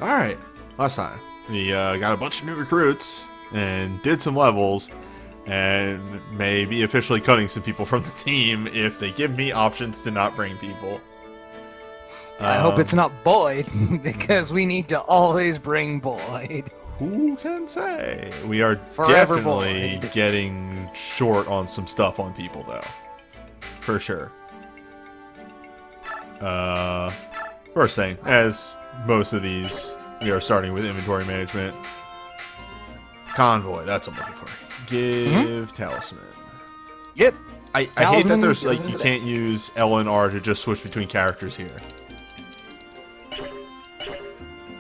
Alright, last time we got a bunch of new recruits and did some levels and may be officially cutting some people from the team if they give me options to not bring people. I hope it's not Boyd, because we need to always bring Boyd. Who can say? We are Forever definitely Boyd. getting short on some stuff on people, though. For sure. First thing, as most of these, we are starting with inventory management. Convoy, that's what I'm looking for. Give Talisman. Yep. I hate that Talisman there's, goes like, you into can't use L and R to just switch between characters here.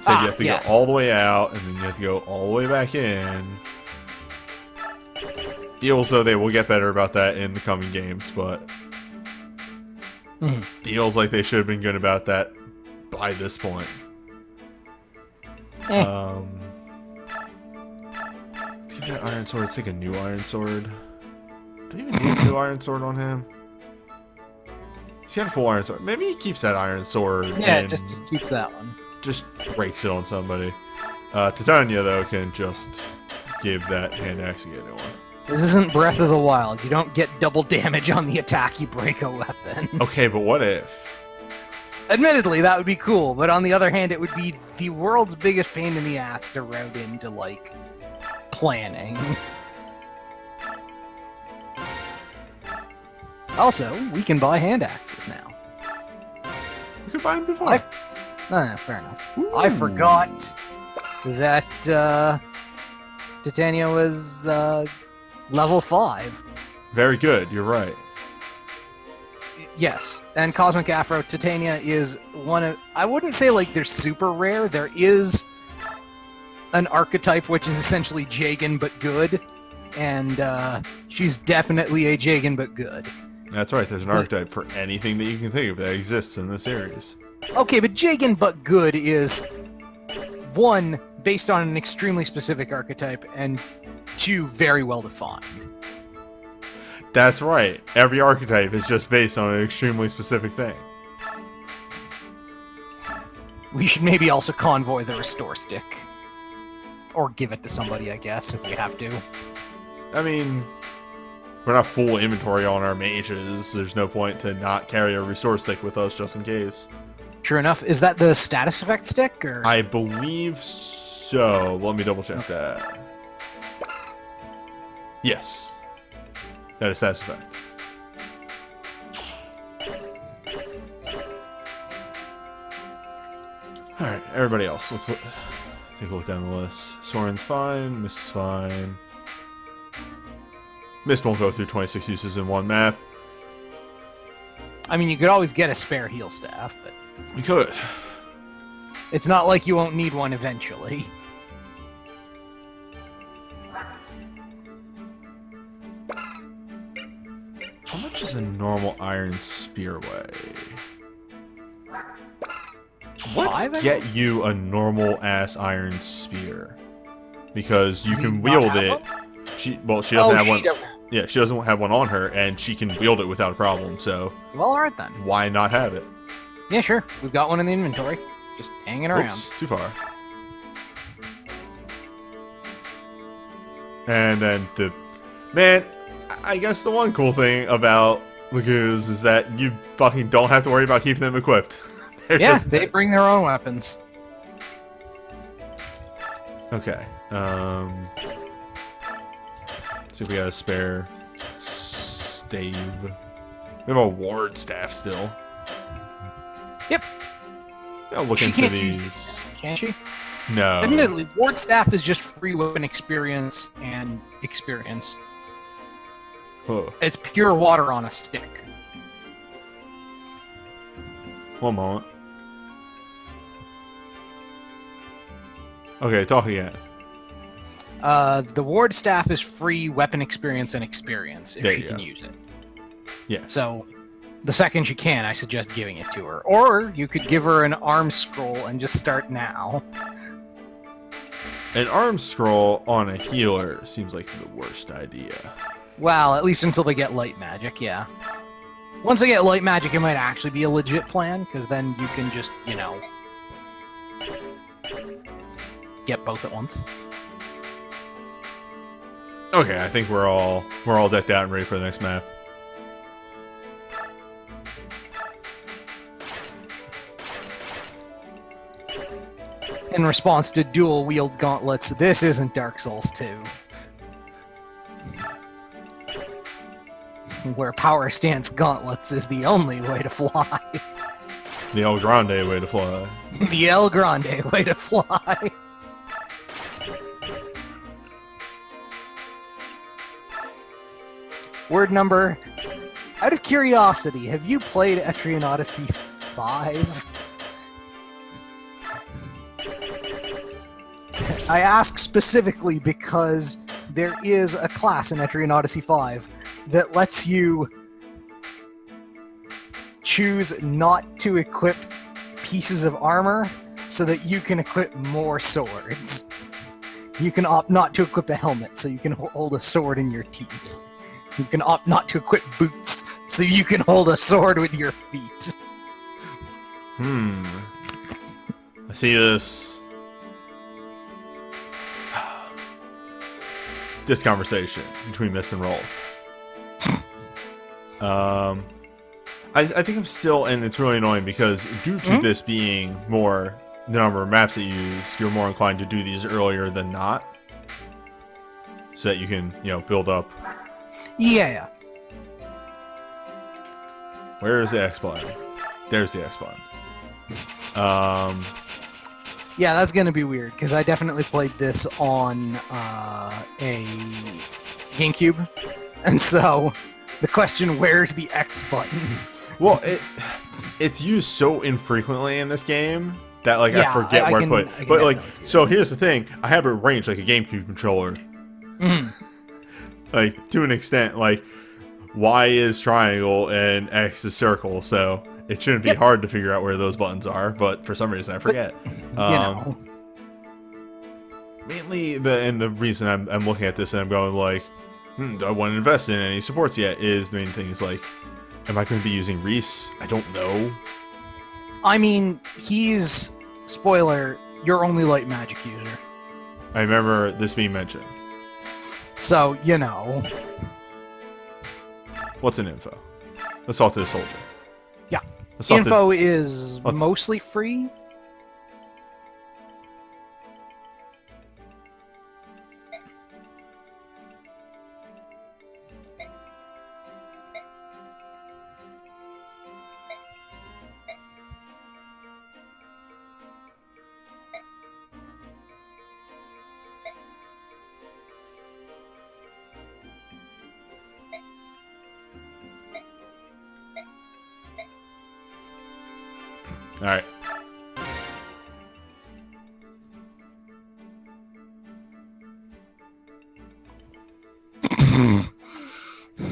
So you have to yes. go all the way out, and then you have to go all the way back in. Feels though they will get better about that in the coming games, but feels like they should have been good about that by this point. Let's give that iron sword. Let's take a new iron sword. Do we even need a new iron sword on him? He's got a full iron sword. Maybe he keeps that iron sword. Yeah, and just keeps that one. just breaks it on somebody. Titania, though, can just give that hand axe and get a new one. This isn't Breath of the Wild. You don't get double damage on the attack you break a weapon. Okay, but what if? Admittedly, that would be cool, but on the other hand, it would be the world's biggest pain in the ass to route into, like, planning. Also, we can buy hand axes now. We could buy him before. Fair enough. Ooh. I forgot that Titania was level 5. Very good, you're right. Yes, and Cosmic Afro Titania is one of... I wouldn't say, like, they're super rare. There is an archetype which is essentially Jagan but good, and she's definitely a Jagan but good. That's right, there's an archetype for anything that you can think of that exists in this series. Okay, but Jagan but good is, 1, based on an extremely specific archetype, and 2, very well defined. That's right, every archetype is just based on an extremely specific thing. We should maybe also convoy the restore stick. Or give it to somebody, I guess, if we have to. I mean, we're not full inventory on our mages. There's no point to not carry a restore stick with us just in case. True enough. Is that the status effect stick, or...? I believe so. Let me double check that. Yes. That is status effect. Alright, everybody else. Let's take a look down the list. Soren's fine. Mist is fine. Mist won't go through 26 uses in one map. I mean, you could always get a spare heal staff, but... You could. It's not like you won't need one eventually. How much is a normal iron spear weigh? Let's get you a normal ass iron spear, because you can wield it. She doesn't have one. Yeah, she doesn't have one on her, and she can wield it without a problem. So, well, alright then. Why not have it? Yeah, sure. We've got one in the inventory, just hanging around. Oops, too far. And then I guess the one cool thing about Lagoos is that you fucking don't have to worry about keeping them equipped. Yeah, they bring their own weapons. Okay. See if we got a spare stave. We have a ward staff still. Yep. I'll look into these. Can she? No. Admittedly, ward staff is just free weapon experience and experience. Huh. It's pure water on a stick. One moment. Okay, talk again. The ward staff is free weapon experience and experience if she can use it. Yeah. So, the second you can, I suggest giving it to her. Or you could give her an arm scroll and just start now. An arm scroll on a healer seems like the worst idea. Well, at least until they get light magic, yeah. Once they get light magic, it might actually be a legit plan, because then you can just, you know... get both at once. Okay, I think we're all decked out and ready for the next map. In response to dual wield gauntlets, this isn't Dark Souls 2. Where power stance gauntlets is the only way to fly. The El Grande way to fly. The El Grande way to fly. Word number. Out of curiosity, have you played Etrian Odyssey 5? I ask specifically because there is a class in Etrian Odyssey 5 that lets you choose not to equip pieces of armor so that you can equip more swords. You can opt not to equip a helmet so you can hold a sword in your teeth. You can opt not to equip boots so you can hold a sword with your feet. I see this conversation between Miss and Rolf. I think I'm still, and it's really annoying because due to this being more the number of maps that you used, you're more inclined to do these earlier than not, so that you can, build up. Yeah. Where is the X button? There's the X button. Yeah, that's gonna be weird because I definitely played this on a GameCube, and so the question, where's the X button? Well, it's used so infrequently in this game that I forget where to put it. But so here's the thing: I have it ranged like a GameCube controller. To an extent, Y is triangle and X is circle, so it shouldn't be hard to figure out where those buttons are. But for some reason, I forget. Mainly, the reason I'm looking at this and I'm going do I want to invest in any supports yet? Is the main thing is am I going to be using Reese? I don't know. I mean, he's spoiler. You're only light magic user. I remember this being mentioned. So, What's an info? Let's talk to the soldier. Yeah. Info is mostly free. All right.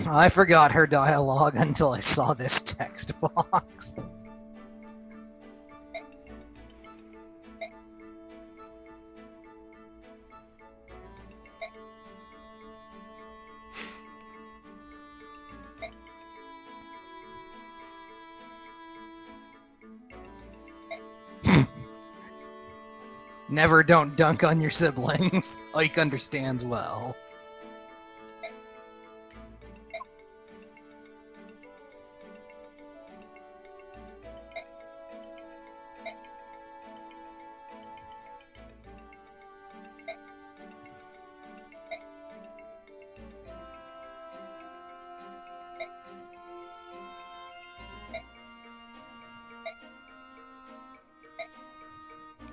I forgot her dialogue until I saw this text box. Never don't dunk on your siblings. Ike understands well.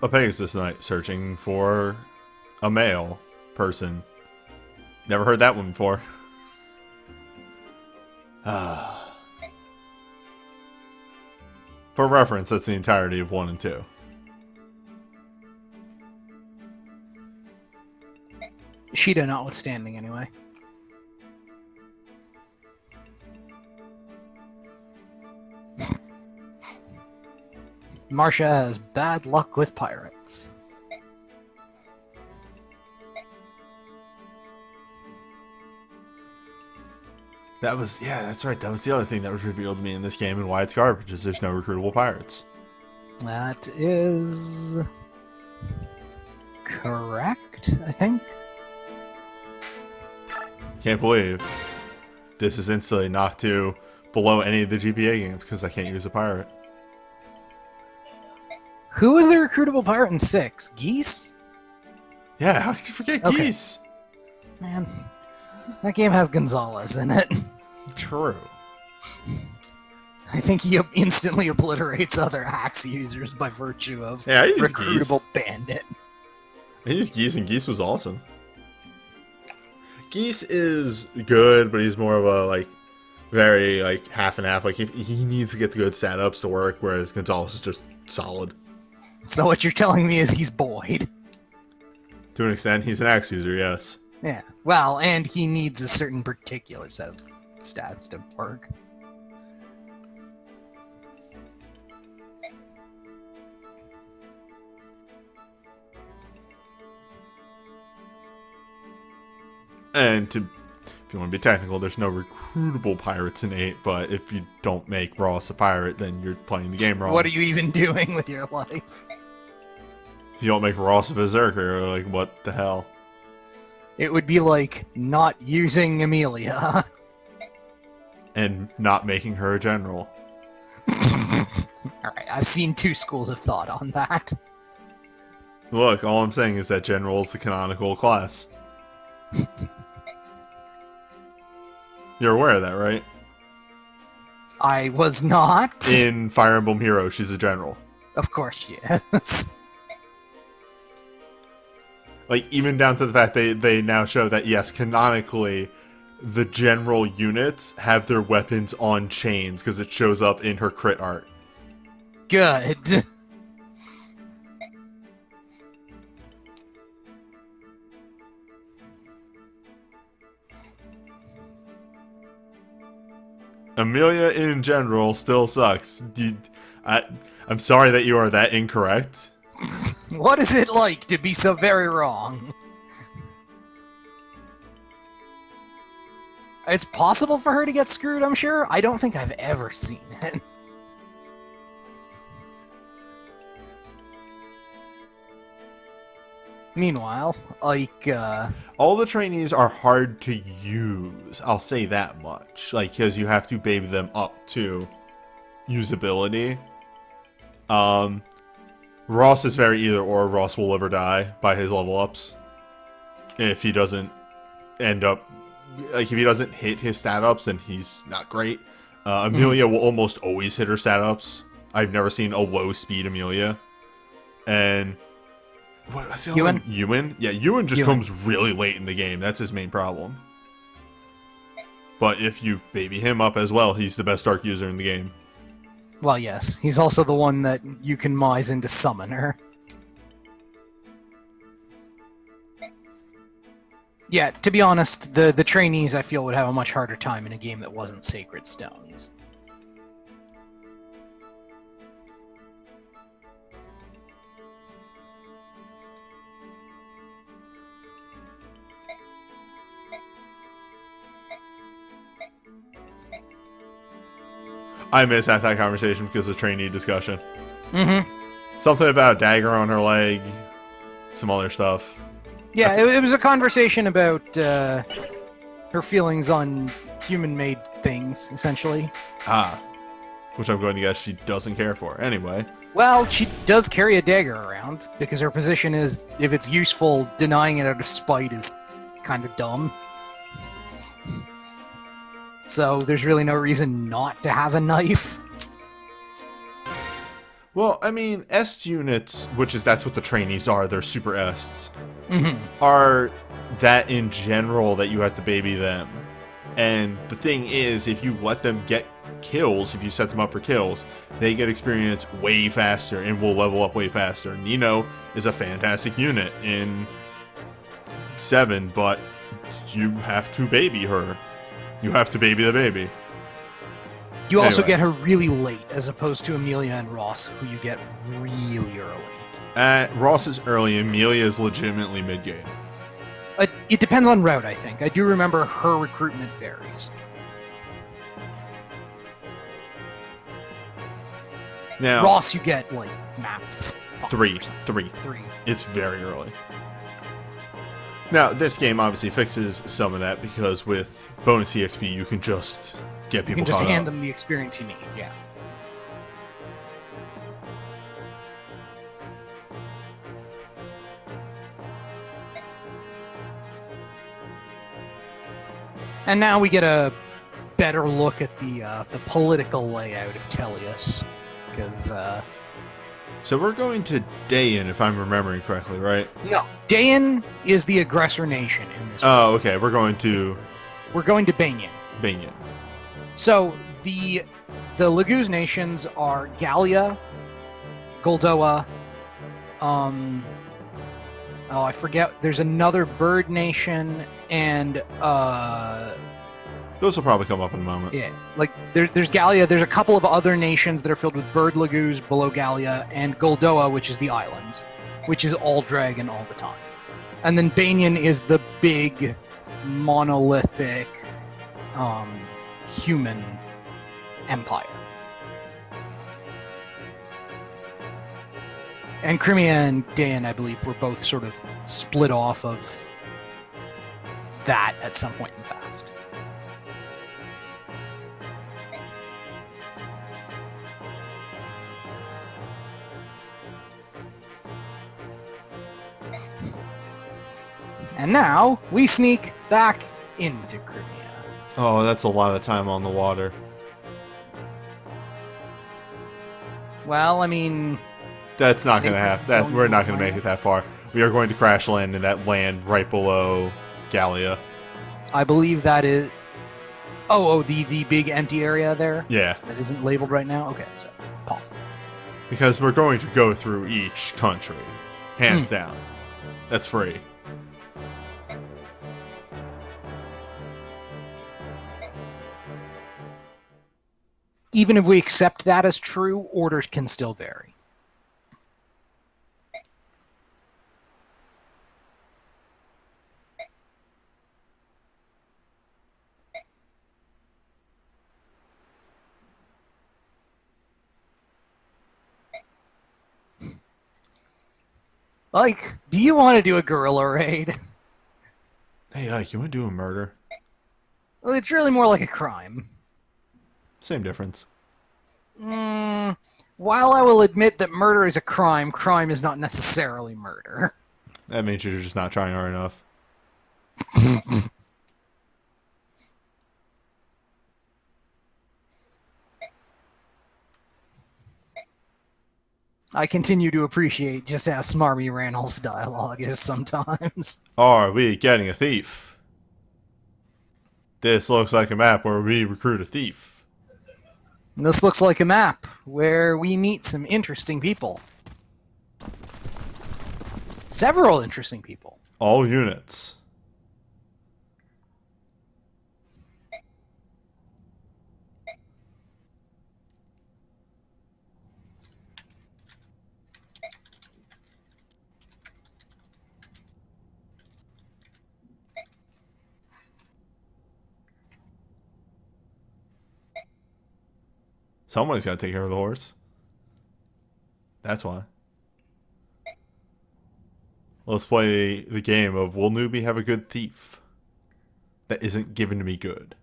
A Pegasus Knight searching for a male person. Never heard that one before. For reference, that's the entirety of 1 and 2. Sheeta notwithstanding, anyway. Marcia has bad luck with pirates. That was, that's right. That was the other thing that was revealed to me in this game and why it's garbage is there's no recruitable pirates. That is correct, I think. Can't believe this is instantly knocked to below any of the GBA games because I can't use a pirate. Who was the recruitable pirate in 6? Geese? Yeah, how could you forget Geese? Man, that game has Gonzalez in it. True. I think he instantly obliterates other Axe users by virtue of I used recruitable Geese. bandit. I used Geese, and Geese was awesome. Geese is good, but he's more of a, like, very, like, half and half. Like, he needs to get the good stat ups to work, whereas Gonzalez is just solid. So what you're telling me is he's Boyd. To an extent, he's an Axe user, yes. Yeah. Well, and he needs a certain particular set of stats to work. And if you want to be technical, there's no recruitable pirates in 8, but if you don't make Ross a pirate, then you're playing the game wrong. What are you even doing with your life? If you don't make Ross a berserker, like, what the hell? It would be like not using Amelia. And not making her a general. Alright, I've seen 2 schools of thought on that. Look, all I'm saying is that general is the canonical class. You're aware of that, right? I was not. In Fire Emblem Heroes, she's a general. Of course she is. Like, even down to the fact they now show that, yes, canonically, the general units have their weapons on chains, because it shows up in her crit art. Good. Amelia in general still sucks. I'm sorry that you are that incorrect. What is it like to be so very wrong? It's possible for her to get screwed, I'm sure. I don't think I've ever seen it. Meanwhile, like, all the trainees are hard to use, I'll say that much. Like, because you have to baby them up to usability. Ross is very either or. Ross will live or die by his level ups. If he doesn't end up, like, if he doesn't hit his stat ups, then he's not great. Amelia will almost always hit her stat ups. I've never seen a low speed Amelia. And what's the other one? Ewan? Yeah, Ewan just comes really late in the game. That's his main problem. But if you baby him up as well, he's the best Dark user in the game. Well, yes. He's also the one that you can mise into Summoner. Yeah, to be honest, the trainees, I feel, would have a much harder time in a game that wasn't Sacred Stones. I miss that conversation because of trainee discussion. Mm-hmm. Something about a dagger on her leg, some other stuff. Yeah, it was a conversation about her feelings on human-made things, essentially. Ah, which I'm going to guess she doesn't care for. Anyway. Well, she does carry a dagger around, because her position is, if it's useful, denying it out of spite is kind of dumb. So there's really no reason not to have a knife. Well, I mean, est units, that's what the trainees are, they're super ests, Mm-hmm. are that in general that you have to baby them. And the thing is, if you let them get kills, if you set them up for kills, they get experience way faster and will level up way faster. Nino is a fantastic unit in 7, but you have to baby her. You have to baby the baby. You also get her really late, as opposed to Amelia and Ross, who you get really early. Ross is early, Amelia is legitimately mid-game. It depends on route, I think. I do remember her recruitment varies. Now, Ross, you get, like, maps Three. Three. It's very early. Now, this game obviously fixes some of that because with bonus EXP, you can just get people. You can just hand them the experience you need. Yeah. And now we get a better look at the political layout of Tellius, because. So we're going to Dayan, if I'm remembering correctly, right? No, Dayan is the aggressor nation in this. Oh, okay. We're going to Banyan. Banyan. So the Laguz nations are Gallia, Goldoa. I forget. There's another bird nation, and those will probably come up in a moment. Yeah, like there's Gallia. There's a couple of other nations that are filled with bird Laguz below Gallia, and Goldoa, which is the islands, which is all dragon all the time. And then Banyan is the big, monolithic, human empire. And Crimea and Dayan, I believe, were both sort of split off of that at some point in the past. And now we sneak back into Crimea. Oh, that's a lot of time on the water. Well, I mean... That's not going to happen. We're not going to make it that far. We are going to crash land in that land right below Gallia. I believe that is... the big empty area there? Yeah. That isn't labeled right now? Okay, so pause. Because we're going to go through each country. Hands down. That's free. Even if we accept that as true, orders can still vary. Like, do you want to do a guerrilla raid? Hey, Ike, you want to do a murder? Well, it's really more like a crime. Same difference. While I will admit that murder is a crime, crime is not necessarily murder. That means you're just not trying hard enough. I continue to appreciate just how smarmy Ranulph's dialogue is sometimes. Are we getting a thief? This looks like a map where we recruit a thief. This looks like a map where we meet some interesting people. Several interesting people. All units. Somebody's got to take care of the horse. That's why. Let's play the game of will newbie have a good thief that isn't given to me good?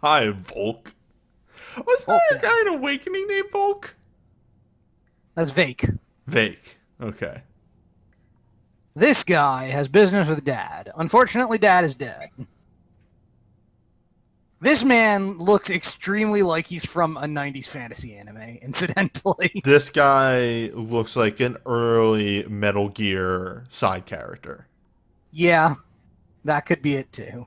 Hi, Volk. Was there a guy in Awakening named Volk? That's Vake. Vake. Okay. This guy has business with Dad. Unfortunately, Dad is dead. This man looks extremely like he's from a 90s fantasy anime, incidentally. This guy looks like an early Metal Gear side character. Yeah, that could be it too.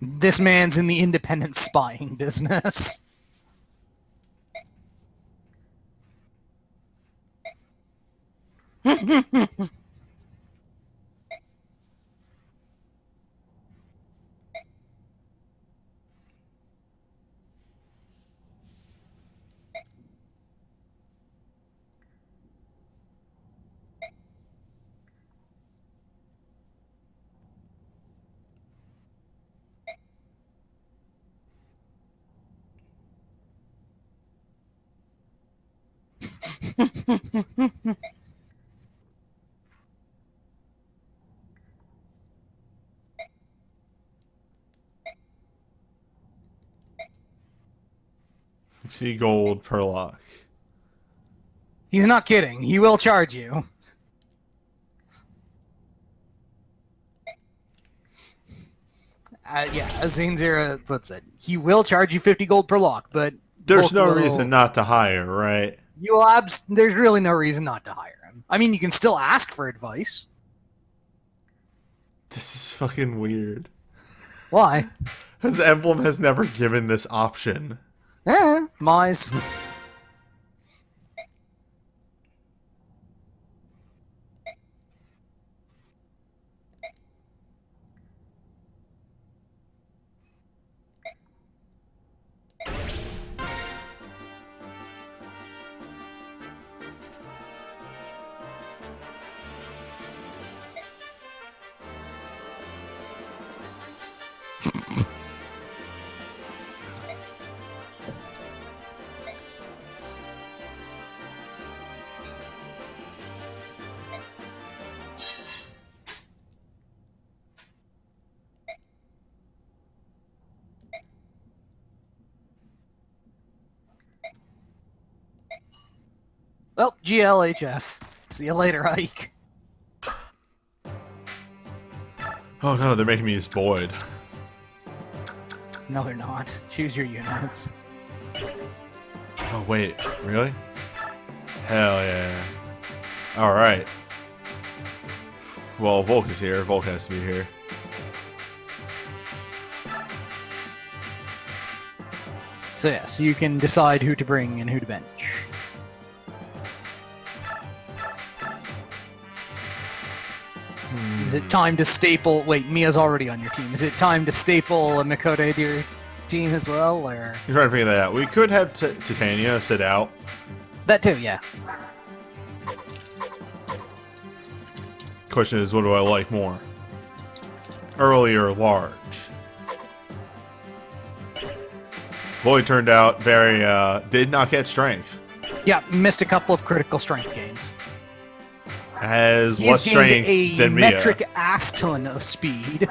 This man's in the independent spying business. $50 gold per lock. He's not kidding. He will charge you. Yeah, as Zainzera puts it, he will charge you 50 gold per lock, but there's no reason not to hire, right? You will there's really no reason not to hire him. I mean, you can still ask for advice. This is fucking weird. Why? Because Emblem has never given this option. Mice. Well, GLHF. See you later, Ike. Oh no, they're making me use Boyd. No, they're not. Choose your units. Oh wait, really? Hell yeah. Alright. Well, Volk is here. Volk has to be here. So yeah, so you can decide who to bring and who to bench. Is it time to staple... Wait, Mia's already on your team. Is it time to staple a Mikote to your team as well, or...? You're trying to figure that out. We could have Titania sit out. That too, yeah. Question is, what do I like more? Early or large? Boy turned out very, did not get strength. Yeah, missed a couple of critical strength gains. Has less strength than Mia. A metric ass ton of speed,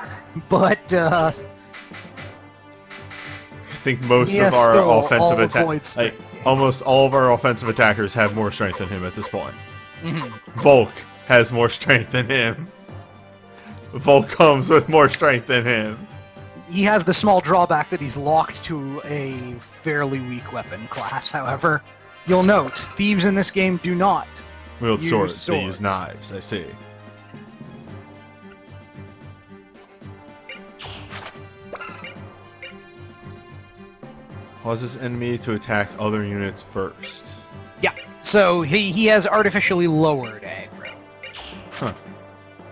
but I think most of our offensive attackers, almost all of our offensive attackers have more strength than him at this point. Volk has more strength than him. Volk comes with more strength than him. He has the small drawback that he's locked to a fairly weak weapon class, however. You'll note, thieves in this game do not wield swords, they use knives, I see. Causes enemy to attack other units first. Yeah, so he has artificially lowered aggro. Huh.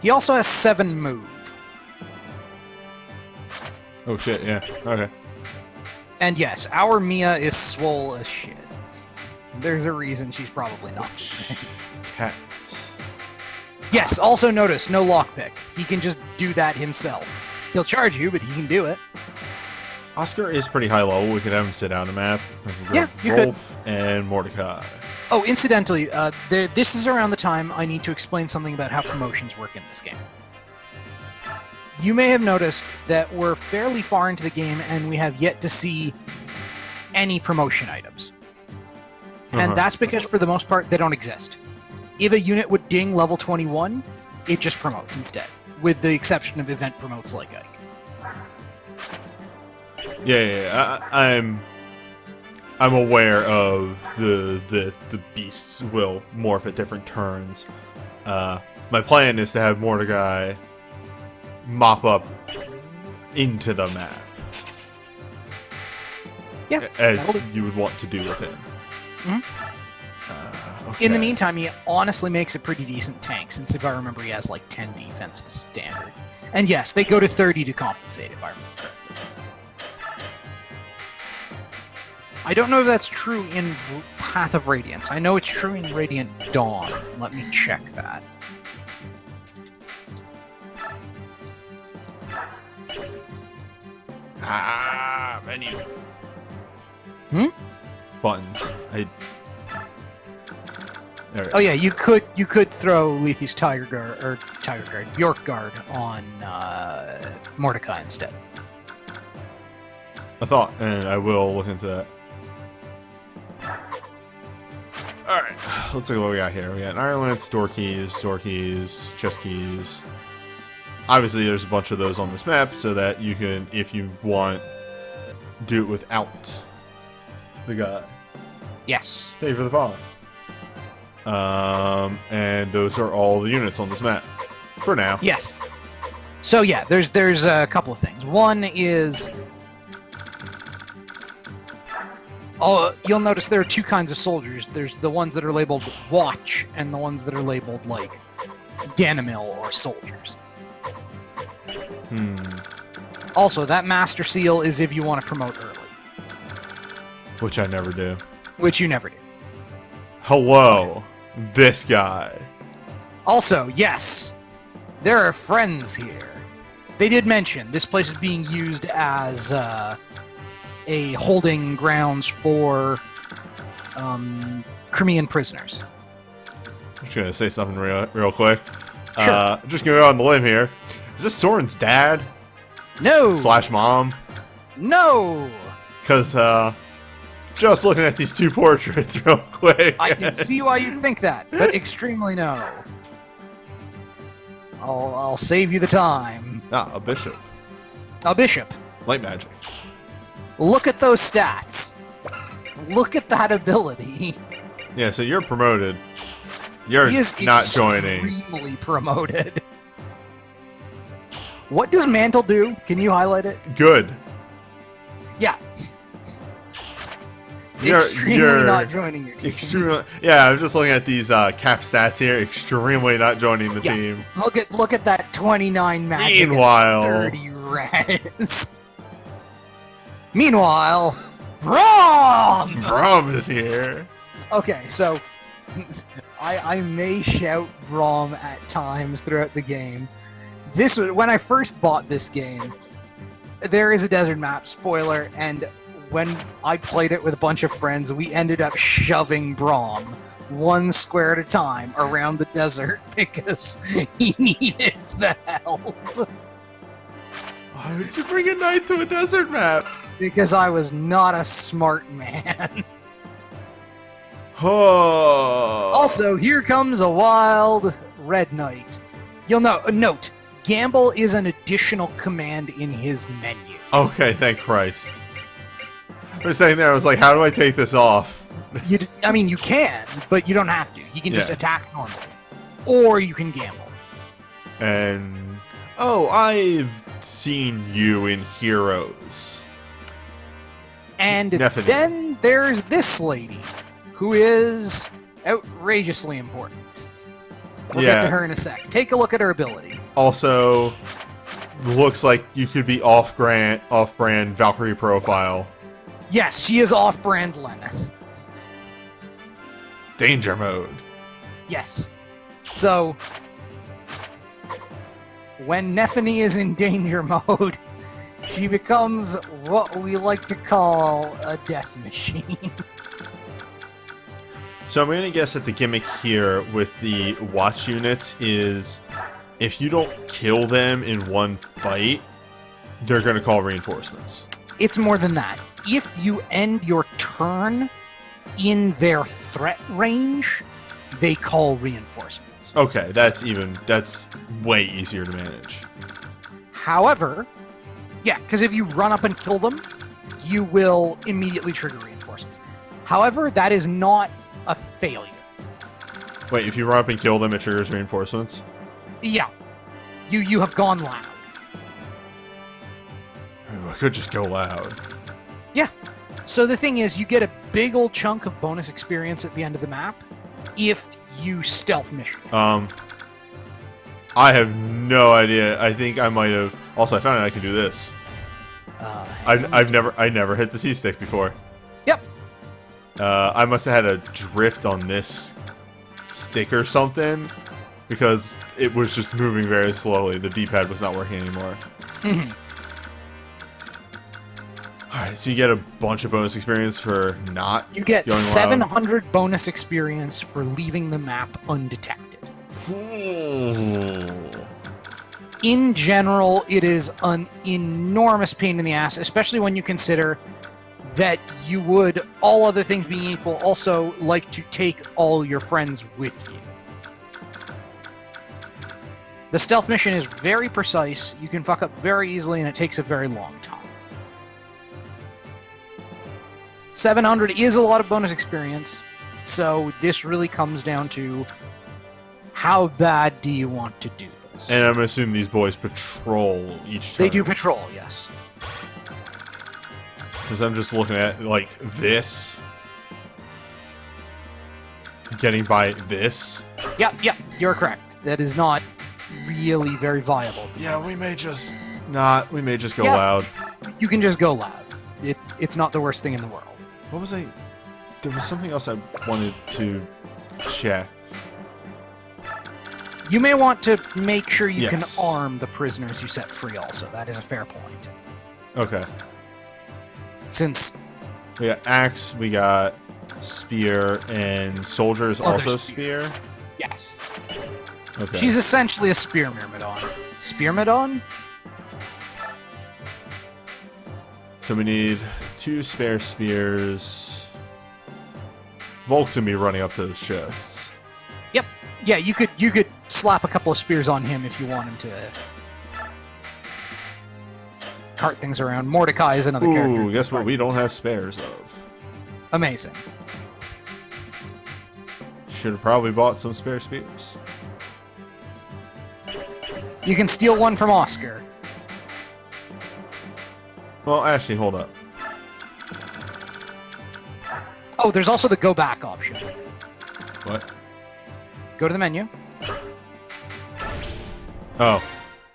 He also has 7 move. Oh shit, yeah, okay. And yes, our Mia is swole as shit. There's a reason she's probably not. Cat. Yes, also notice, no lockpick. He can just do that himself. He'll charge you, but he can do it. Oscar is pretty high level. We could have him sit down a map. Yeah, you Rolf and Mordecai. Oh, incidentally, this is around the time I need to explain something about how promotions work in this game. You may have noticed that we're fairly far into the game and we have yet to see any promotion items. And that's because, for the most part, they don't exist. If a unit would ding level 21, it just promotes instead, with the exception of event promotes like Ike. Yeah, I'm aware of the beasts will morph at different turns. My plan is to have Mordecai mop up into the map. Yeah, as you would want to do with him. Okay. In the meantime, he honestly makes a pretty decent tank, since if I remember, he has like 10 defense to standard. And yes, they go to 30 to compensate, if I remember correctly. I don't know if that's true in Path of Radiance. I know it's true in Radiant Dawn. Let me check that. Menu. Buttons. There Oh yeah, you could throw Lethe's Bjork Guard on Mordecai instead. I thought, and I will look into that. Alright, let's see what we got here. We got an Iron Lance, door keys, chest keys. Obviously, there's a bunch of those on this map, so that you can, if you want, do it without the guy. Yes. Pay for the fog. And those are all the units on this map. For now. Yes. So yeah, there's a couple of things. One is... you'll notice there are two kinds of soldiers. There's the ones that are labeled Watch, and the ones that are labeled, like, Danimil or Soldiers. Also, that Master Seal is if you want to promote early. Which I never do. Which you never do. Hello, this guy. Also, yes, there are friends here. They did mention this place is being used as a holding grounds for Crimean prisoners. I'm just gonna say something real quick. Sure. Just gonna go on the limb here. Is this Soren's dad? No. / mom? No. Because just looking at these two portraits real quick. I can see why you'd think that, but extremely no. I'll save you the time. Ah, a bishop. A bishop. Light magic. Look at those stats. Look at that ability. Yeah, so you're promoted. You're He is not joining. extremely promoted. What does Mantle do? Can you highlight it? Good. Yeah. You're Extremely not joining your team. Extremely. Yeah, I'm just looking at these cap stats here. Extremely not joining the team. Look at that 29 magic. Meanwhile, 30 res. Meanwhile, Braum! Braum is here. Okay, so I may shout Braum at times throughout the game. This was when I first bought this game. There is a desert map, spoiler, and when I played it with a bunch of friends, we ended up shoving Braum one square at a time around the desert because he needed the help. Why would you bring a knight to a desert map? Because I was not a smart man. Oh. Also, here comes a wild red knight. You'll note, gamble is an additional command in his menu. Okay, thank Christ. I was saying there, I was like, how do I take this off? I mean, you can, but you don't have to. You can just attack normally. Or you can gamble. And... oh, I've seen you in Heroes. And Definitely. then there's this lady, who is outrageously important. We'll get to her in a sec. Take a look at her ability. Also, looks like you could be off-brand Valkyrie profile. Yes, she is off-brand Lenneth. Danger mode. Yes. So, when Nephany is in danger mode, she becomes what we like to call a death machine. So I'm going to guess that the gimmick here with the watch units is if you don't kill them in one fight, they're going to call reinforcements. It's more than that. If you end your turn in their threat range, they call reinforcements. Okay, that's way easier to manage. However, yeah, because if you run up and kill them, you will immediately trigger reinforcements. However, that is not a failure. Wait, if you run up and kill them, it triggers reinforcements? Yeah. You have gone loud. Ooh, I could just go loud. Yeah. So the thing is, you get a big old chunk of bonus experience at the end of the map if you stealth mission. I have no idea. I think I might have. Also, I found out I can do this. I never hit the C stick before. Yep. I must have had a drift on this stick or something because it was just moving very slowly. The D-pad was not working anymore. Mm-hmm. Alright, So you get a bunch of bonus experience for not. You get going 700 loud. bonus experience for leaving the map undetected. In general, it is an enormous pain in the ass, especially when you consider that you would, all other things being equal, also like to take all your friends with you. The stealth mission is very precise, you can fuck up very easily, and it takes a very long time. 700 is a lot of bonus experience, so this really comes down to how bad do you want to do this? And I'm assuming these boys patrol each turn. They do patrol, yes. Because I'm just looking at, like, this. Getting by this. Yep, you're correct. That is not really very viable. Yeah, we may just not. We may just go loud. You can just go loud. It's not the worst thing in the world. What was I... There was something else I wanted to check. You may want to make sure you Yes. can arm the prisoners you set free also. That is a fair point. Okay. Since... We got axe, we got spear, and soldier is Other also spear. spear? Yes. Okay. She's essentially a spear myrmidon. Spear myrmidon? So we need 2 spare spears. Volk's gonna be running up to those chests. Yep. Yeah, you could slap a couple of spears on him if you want him to cart things around. Mordecai is another character. Ooh, guess what we don't have spares of? Amazing. Should have probably bought some spare spears. You can steal one from Oscar. Well, actually, hold up. Oh, there's also the go back option. What? Go to the menu. Oh,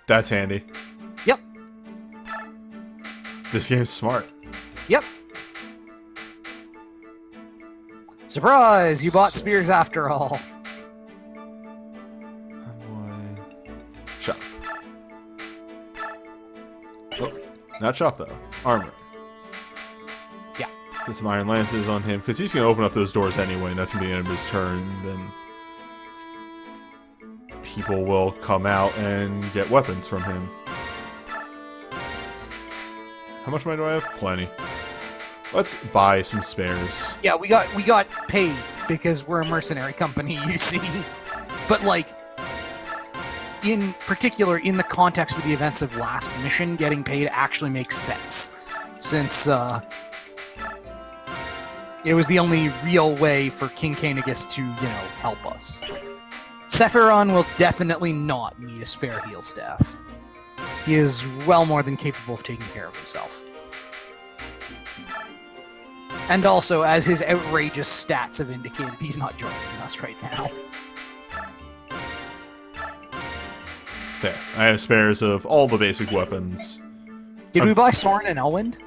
that's handy. Yep. This game's smart. Yep. Surprise! You bought spears after all. Shop. Oh, not shop though. Armor. Yeah. Set some iron lances on him, because he's going to open up those doors anyway, and that's going to be the end of his turn. Then people will come out and get weapons from him. How much money do I have? Plenty. Let's buy some spares. Yeah, we got paid because we're a mercenary company, you see. But like, in particular, in the context of the events of last mission, getting paid actually makes sense, since it was the only real way for King Cainigus to, help us. Sephiron will definitely not need a spare heal staff. He is well more than capable of taking care of himself. And also, as his outrageous stats have indicated, he's not joining us right now. There. I have spares of all the basic weapons. Did we buy Soren and Elwind?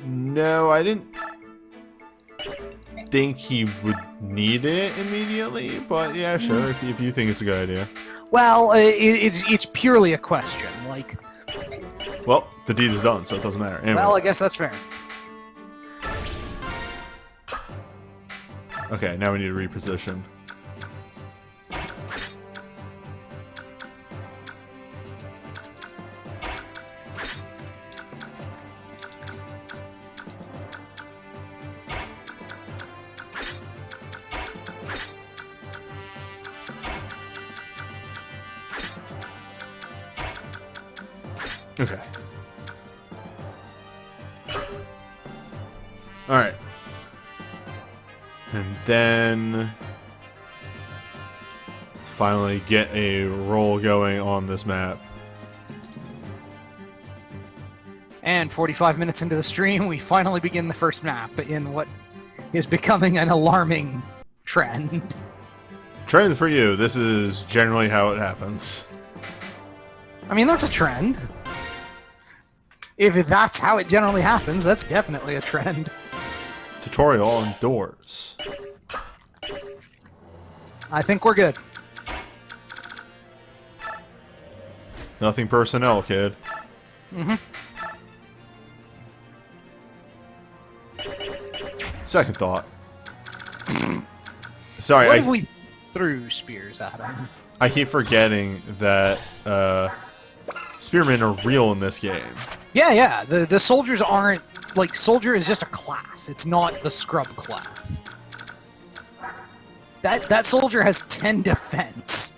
No, I didn't think he would need it immediately, but yeah, sure, if you think it's a good idea. Well, it's purely a question. Like, well, the deed is done, so it doesn't matter. Anyway. well, I guess that's fair. Okay, now we need to reposition. Okay. Alright. And then finally get a roll going on this map. And 45 minutes into the stream, we finally begin the first map in what is becoming an alarming trend. Trend for you. This is generally how it happens. I mean, that's a trend. If that's how it generally happens, that's definitely a trend. Tutorial on doors. I think we're good. Nothing personnel, kid. Mm-hmm. second thought. Sorry, what if we threw spears at him? I keep forgetting that spearmen are real in this game. Yeah. The soldiers aren't like soldier is just a class. It's not the scrub class. That soldier has 10 defense.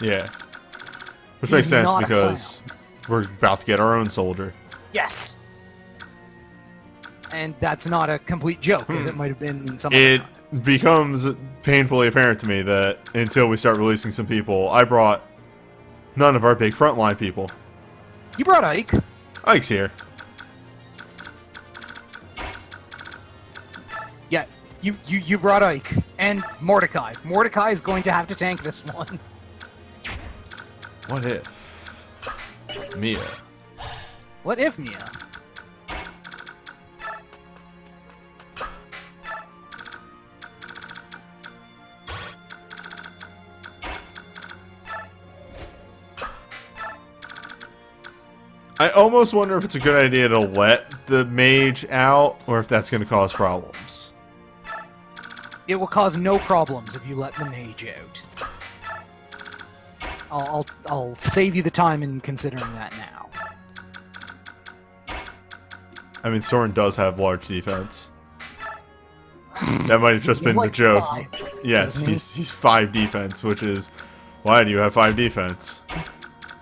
Yeah, which makes sense because we're about to get our own soldier. Yes. And that's not a complete joke, because it might have been in some. It becomes painfully apparent to me that until we start releasing some people, I brought none of our big frontline people. You brought Ike. Ike's here. Yeah, you brought Ike and Mordecai. Mordecai is going to have to tank this one. What if Mia? What if Mia? I almost wonder if it's a good idea to let the mage out, or if that's going to cause problems. It will cause no problems if you let the mage out. I'll save you the time in considering that now. I mean, Soren does have large defense. That might have just been like the joke. 5, yes, he's 5 defense, which is why do you have 5 defense?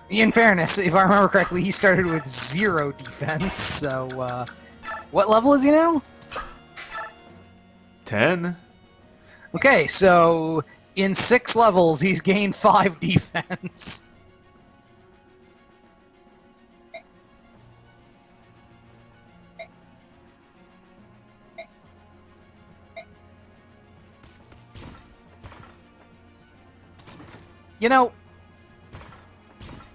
In fairness, if I remember correctly, he started with 0 defense, so, what level is he now? 10? Okay, so in 6 levels, he's gained 5 defense. You know,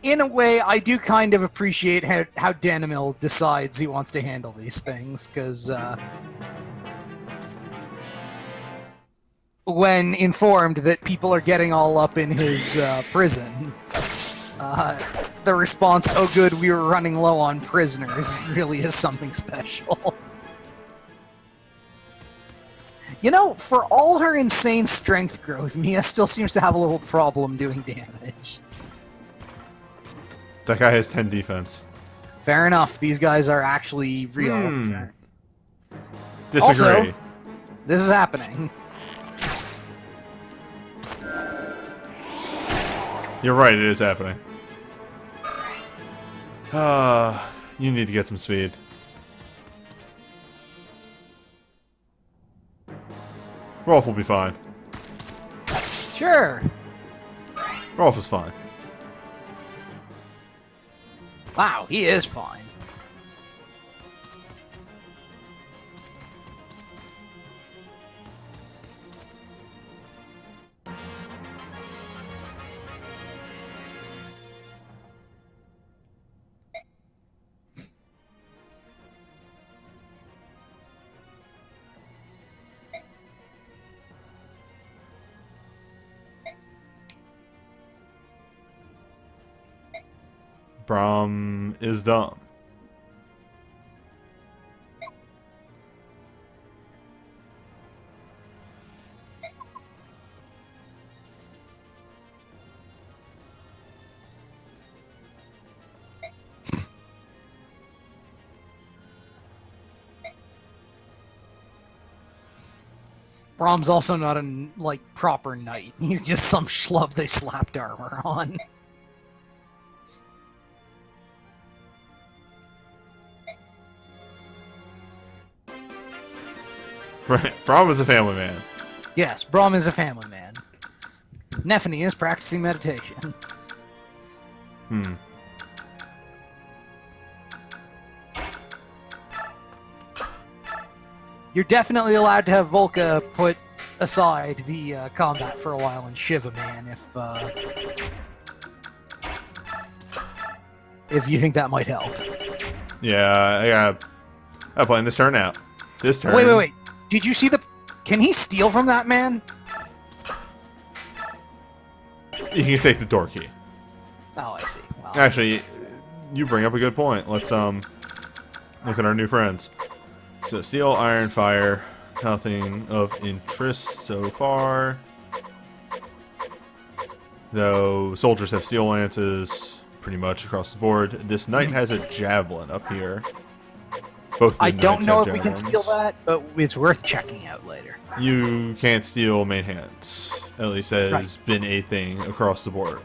in a way, I do kind of appreciate how Danimil decides he wants to handle these things, because when informed that people are getting all up in his prison, the response, "Oh good, we were running low on prisoners," really is something special. You know, for all her insane strength growth, Mia still seems to have a little problem doing damage. That guy has 10 defense. Fair enough. These guys are actually real. Disagree. Also, this is happening. You're right, it is happening. You need to get some speed. Rolf will be fine. Sure. Rolf is fine. Wow, he is fine. Braum is dumb. Braum's also not a, proper knight. He's just some schlub they slapped armor on. Right, Braum is a family man. Yes, Braum is a family man. Nephany is practicing meditation. You're definitely allowed to have Volka put aside the combat for a while and shiv a man if you think that might help. Yeah, I'm playing this turn out. This turn. Wait. Did you see the... Can he steal from that man? You can take the door key. Oh, I see. Well, Actually, you bring up a good point. Let's look at our new friends. So steel, iron, fire, Nothing of interest so far. Though soldiers have steel lances pretty much across the board. This knight has a javelin up here. Both I don't know if we can javelins. steal that, but it's worth checking out later. You can't steal main hands. At least that has been a thing across the board.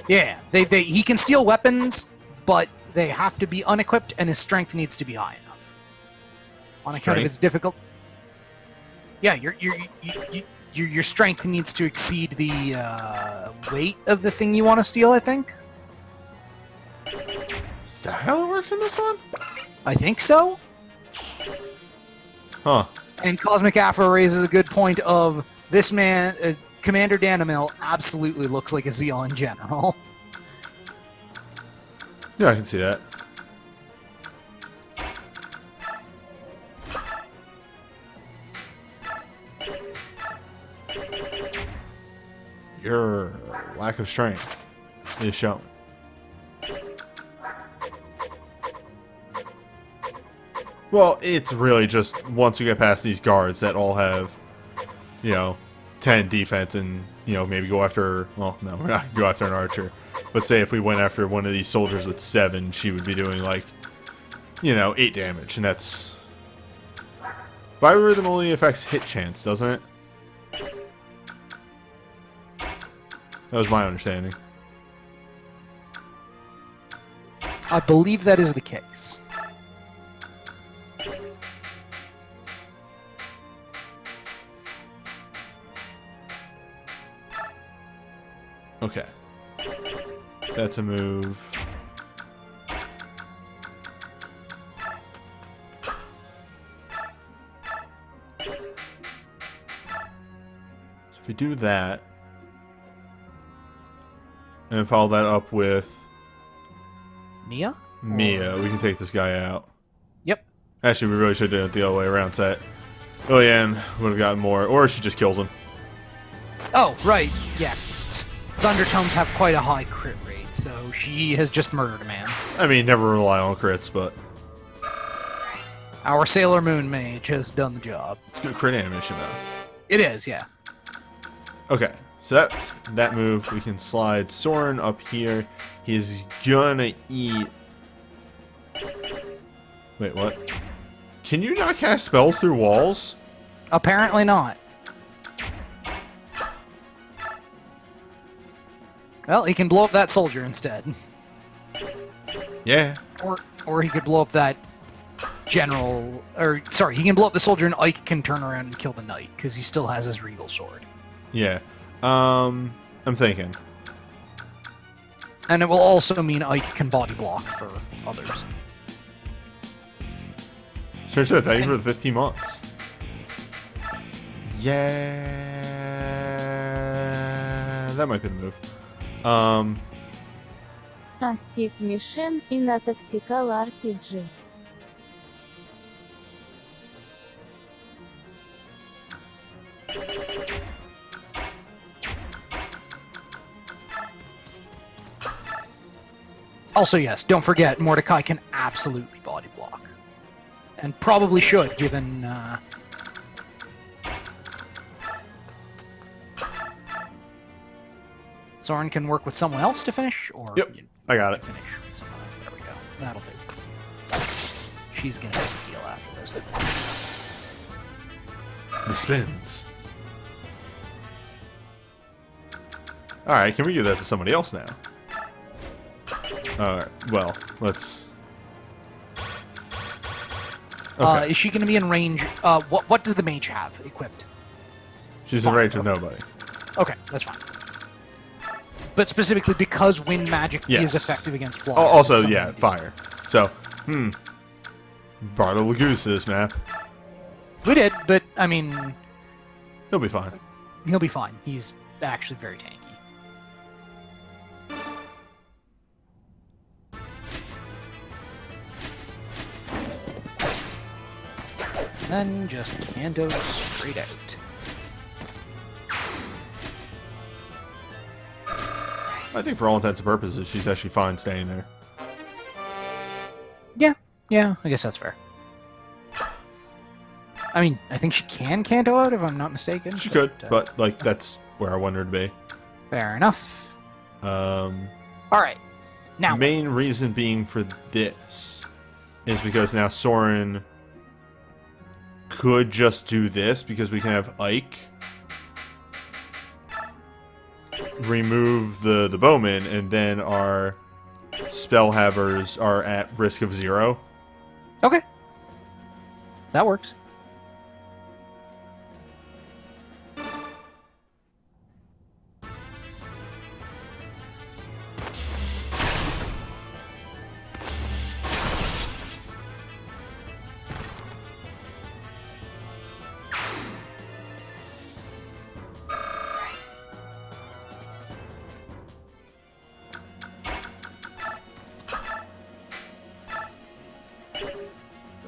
Yeah, he can steal weapons, but they have to be unequipped, and his strength needs to be high enough. On account of its difficult. Yeah, your strength needs to exceed the weight of the thing you want to steal, I think. Is that how it works in this one? I think so. Huh. And Cosmic Afro raises a good point of this man, Commander Danimel, absolutely looks like a Zeon general. Yeah, I can see that. Your lack of strength is shown. Well, it's really just once we get past these guards that all have, 10 defense and, maybe go after, well, no, we're not going to go after an archer. But say if we went after one of these soldiers with 7, she would be doing like, 8 damage. And that's... Biorhythm only affects hit chance, doesn't it? That was my understanding. I believe that is the case. Okay. That's a move. So if we do that, and follow that up with Mia? Mia, we can take this guy out. Yep. Actually, we really should have done it the other way around, so that Liliane would have gotten more, or she just kills him. Oh, right. Yeah. Thundertones have quite a high crit rate, so she has just murdered a man. I mean, never rely on crits, but... Our Sailor Moon mage has done the job. It's good crit animation, though. It is, yeah. Okay, so that's that move. We can slide Soren up here. He's gonna eat... Wait, what? Can you not cast spells through walls? Apparently not. Well, he can blow up that soldier instead. Yeah. Or he could blow up that general... Or, sorry, he can blow up the soldier and Ike can turn around and kill the knight, because he still has his regal sword. Yeah. I'm thinking. And it will also mean Ike can body block for others. Sure, thank you for the 15 months. Yeah. That might be the move. A stick mission in a tactical RPG. Also, yes, don't forget, Mordecai can absolutely body block. And probably should, given... Soren can work with someone else to finish, or... Yep, I got it. Finish with someone else. There we go. That'll do. She's gonna have to heal after this, I think. The spins. Alright, can we give that to somebody else now? Alright, well, let's... Okay. Is she gonna be in range... what does the mage have equipped? She's in range of nobody. Okay, that's fine. But specifically because wind magic is effective against flying. Oh, also, yeah, fire. So, Bardo Lagoose this map. We did, but, I mean... He'll be fine. He'll be fine. He's actually very tanky. Then just Kando straight out. I think for all intents and purposes, she's actually fine staying there. Yeah, I guess that's fair. I mean, I think she can Canto out if I'm not mistaken. She could, but like that's where I want her to be. Fair enough. All right. Now, main reason being for this is because now Soren could just do this because we can have Ike remove the bowman, and then our spellhavers are at risk of 0. Okay. That works.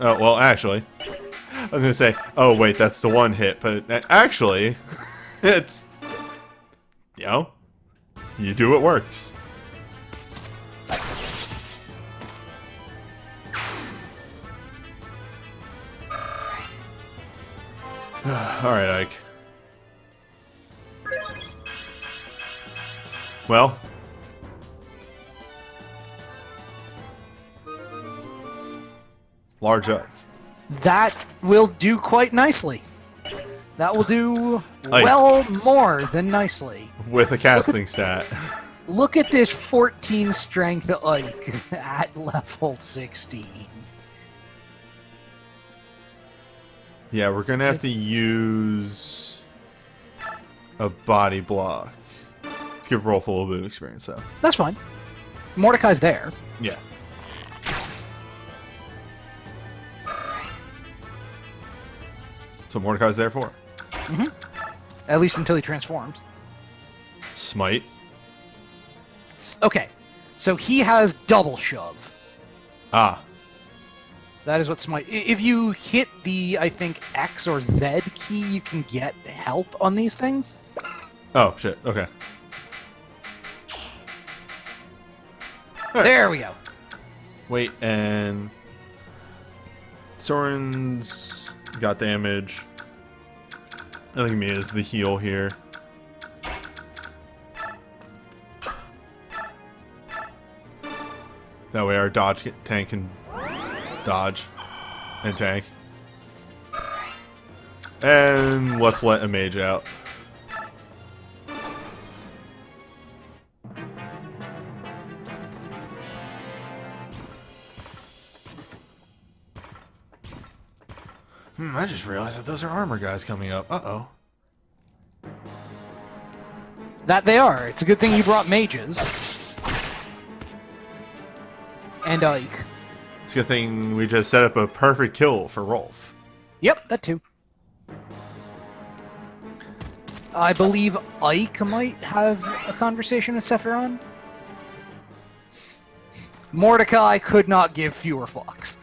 Oh, well, actually, I was gonna say, oh wait, that's the one hit, but actually, it's, you know, you do what works. Alright, Ike. Well, large Ike. That will do quite nicely. That will do well more than nicely. With a casting stat. Look at this 14 strength Ike at level 16. Yeah, we're gonna have to use a body block. Let's give Rolf a little bit of experience, though. That's fine. Mordecai's there. Yeah. So Mordecai's there for? Mm-hmm. At least until he transforms. Smite. Okay, so he has double shove. Ah. That is what Smite... If you hit the, I think, X or Z key, you can get help on these things. Oh, shit. Okay. Right. There we go. Wait, and... Soren's got damage. I think Mia's the heal here. That way our dodge tank can dodge and tank. And let's let a mage out. I just realized that those are armor guys coming up. Uh-oh. That they are. It's a good thing you brought mages. And Ike. It's a good thing we just set up a perfect kill for Rolf. Yep, that too. I believe Ike might have a conversation with Sephiron. Mordecai could not give fewer fucks.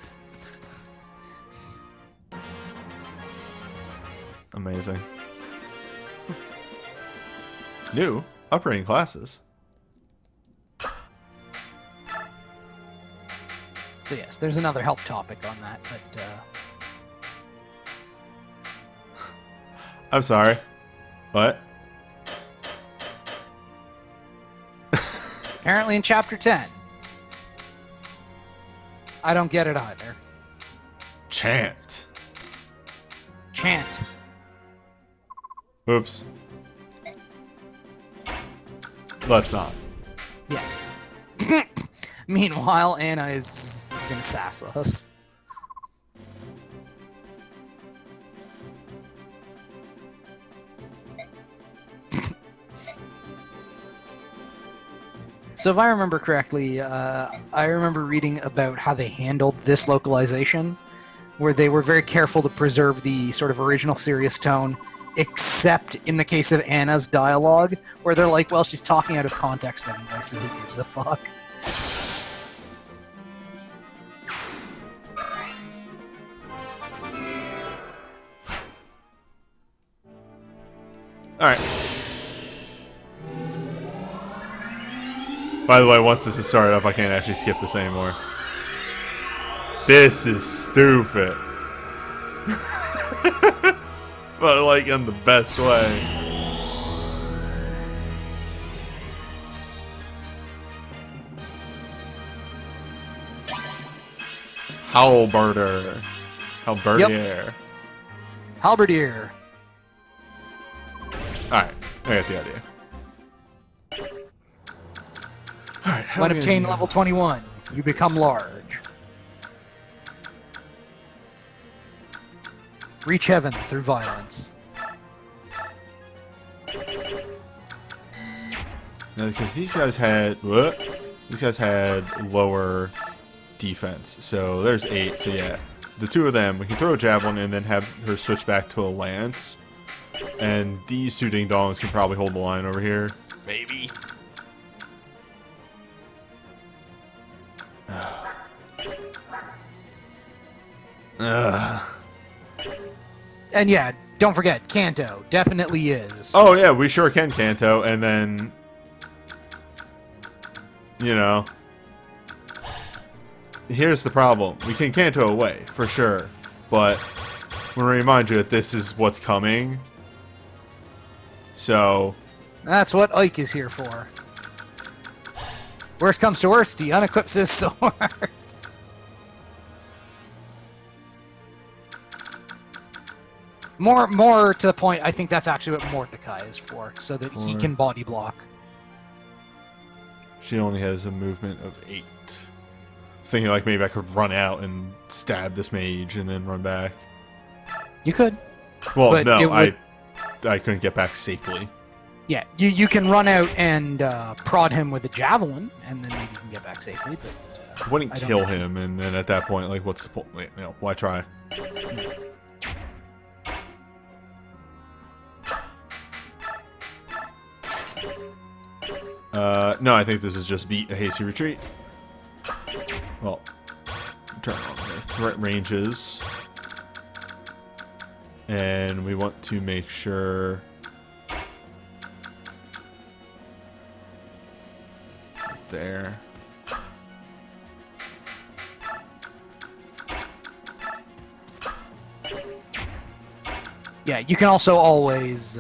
Amazing. New upgrading classes. So yes, there's another help topic on that, but I'm sorry. What? apparently in Chapter 10. I don't get it either. Chant. Chant. Oops. Let's not. Yes. Meanwhile, Anna is gonna sass us. So if I remember correctly, I remember reading about how they handled this localization, where they were very careful to preserve the sort of original serious tone, except in the case of Anna's dialogue, where they're like, well, she's talking out of context anyway, so who gives a fuck? Alright. By the way, once this is started up, I can't actually skip this anymore. This is stupid. But like in the best way. Halberdier. Halberdier. Halberdier. Alright, I got the idea. Alright, When obtained level 21, you become large. Reach heaven through violence. No, because these guys had what? These guys had lower defense. So there's 8. So yeah, the 2 of them, we can throw a javelin and then have her switch back to a lance. And these 2 ding dongs can probably hold the line over here. Maybe. And yeah, don't forget, Kanto definitely is. Oh yeah, we sure can Kanto, and then, you know, here's the problem. We can Kanto away, for sure, but I'm going to remind you that this is what's coming. So... That's what Ike is here for. Worst comes to worst, he unequips his sword. More to the point, I think that's actually what Mordecai is for, so that he can body block. She only has a movement of 8. I was thinking like maybe I could run out and stab this mage and then run back. You could. Well, but no, I couldn't get back safely. Yeah, you can run out and prod him with a javelin, and then maybe you can get back safely. But I wouldn't kill him, and then at that point, like, what's the point? You know, why try? No, I think this is just beat a hasty retreat. Well, turn on their threat ranges. And we want to make sure... There. Yeah, you can also always...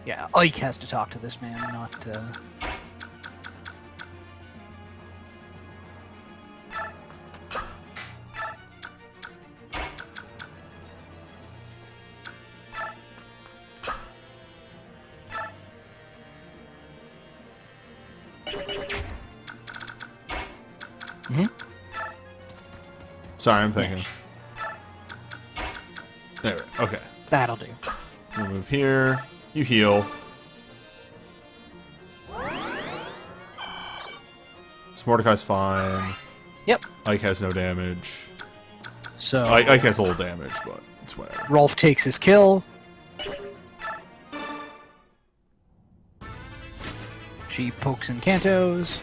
Yeah, Ike has to talk to this man, not... Sorry, I'm thinking. There, okay. That'll do. We'll move here. You heal. So Mordecai's fine. Yep. Ike has no damage. So Ike has a little damage, but it's whatever. Rolf takes his kill. She pokes and cantos.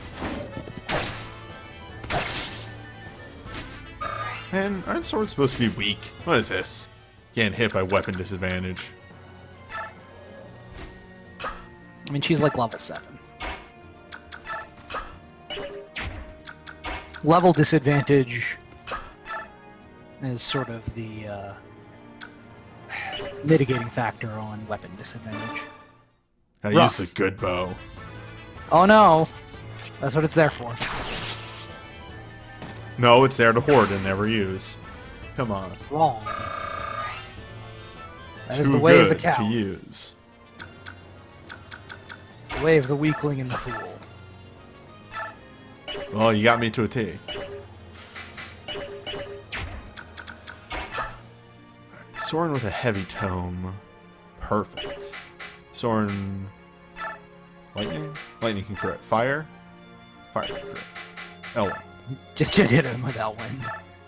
Man, aren't swords supposed to be weak? What is this? Getting hit by weapon disadvantage. I mean, she's like level 7. Level disadvantage is sort of the mitigating factor on weapon disadvantage. I use the good bow. Oh no! That's what it's there for. No, it's there to hoard and never use. Come on. Wrong. That is Too the way of the good cow. to use. The way of the weakling and the fool. Well, you got me to a T. Soren with a heavy tome. Perfect. Soren... Lightning? Lightning can crit. Fire? Fire can crit. Elwin. Just hit him with Elwin.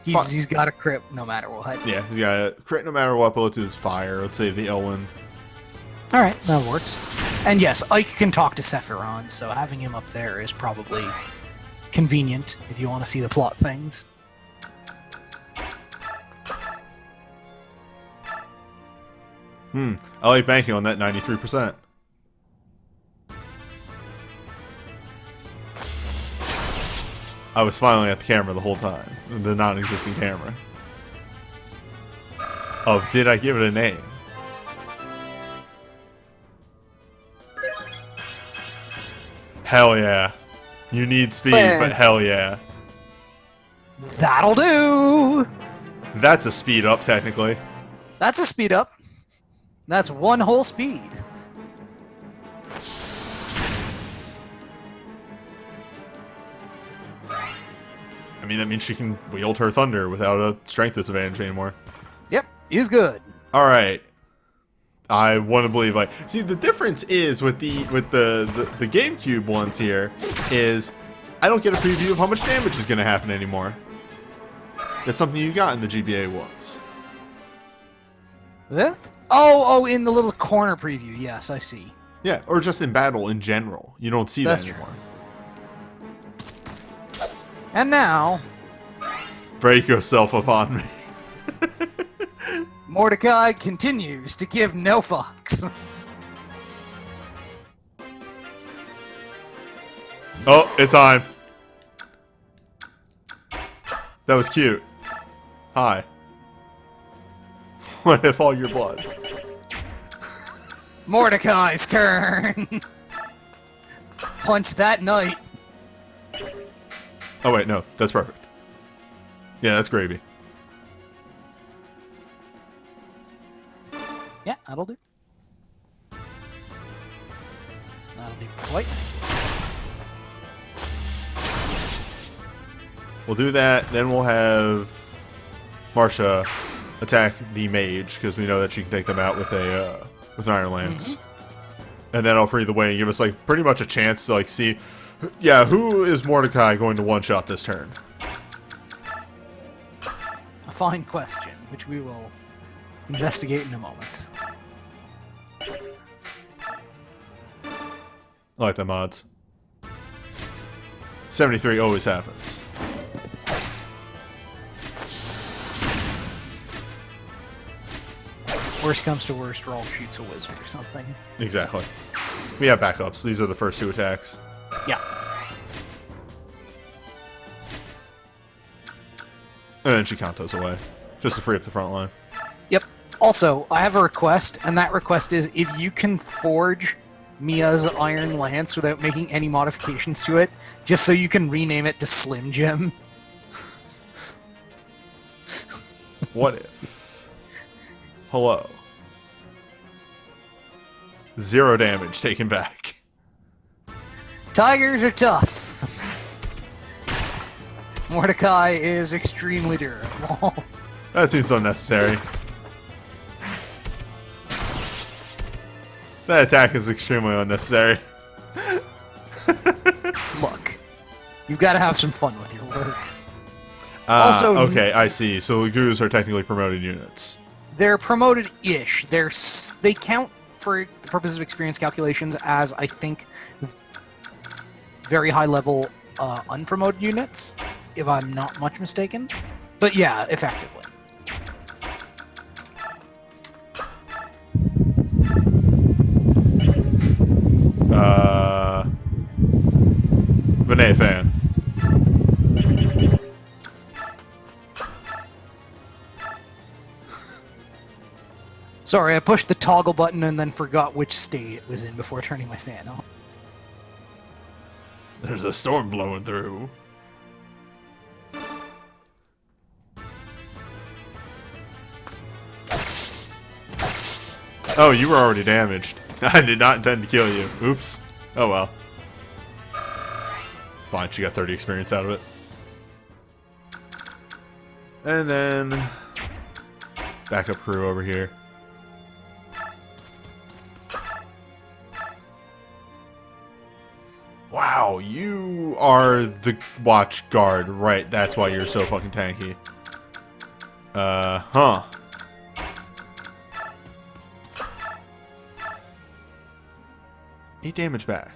He's got a crit no matter what. Yeah, he's got a crit no matter what, but let's do his fire. Let's save the Elwin. Alright, that works. And yes, Ike can talk to Sephiron, so having him up there is probably convenient if you want to see the plot things. I like banking on that 93%. I was smiling at the camera the whole time. The non-existent camera. of did I give it a name? Hell yeah. You need speed, but hell yeah. That'll do! That's a speed up, technically. That's a speed up. That's one whole speed. I mean, that means she can wield her thunder without a strength disadvantage anymore. Yep, is good. All right. I want to believe. Like, see, the difference is with the GameCube ones here is I don't get a preview of how much damage is going to happen anymore. That's something you got in the GBA ones. Yeah? Oh, in the little corner preview. Yes, I see. Yeah, or just in battle in general. You don't see that anymore. True. And now, break yourself upon me. Mordecai continues to give no fucks. Oh, it's time. That was cute. Hi. What if all your blood? Mordecai's turn. Punch that knight. Oh wait, no, that's perfect. Yeah, that's gravy. Yeah, that'll do. That'll do quite nicely. We'll do that, then we'll have Marsha attack the mage, because we know that she can take them out with a with an Iron Lance. And then I'll free the way and give us like pretty much a chance to like see, yeah, who is Mordecai going to one-shot this turn? A fine question, which we will investigate in a moment. I like the mods. 73 always happens. Worst comes to worst, Rolf shoots a wizard or something. Exactly. We have backups. These are the first two attacks. Yeah. And then she Kantos away. Just to free up the front line. Yep. Also, I have a request, and that request is if you can forge Mia's Iron Lance without making any modifications to it, just so you can rename it to Slim Jim. What if? Hello. 0 damage taken back. Tigers are tough. Mordecai is extremely durable. That seems unnecessary. That attack is extremely unnecessary. Look, you've got to have some fun with your work. Also, okay, I see. So the Gurus are technically promoted units. They're promoted-ish. They count for the purposes of experience calculations as, I think, very high-level unpromoted units, if I'm not much mistaken. But yeah, effectively. Vinay fan. Sorry, I pushed the toggle button and then forgot which state it was in before turning my fan on. There's a storm blowing through. Oh, you were already damaged. I did not intend to kill you. Oops. Oh well. It's fine, she got 30 experience out of it. And then backup crew over here. Wow, you are the watch guard, right? That's why you're so fucking tanky. Huh. Eight damage back.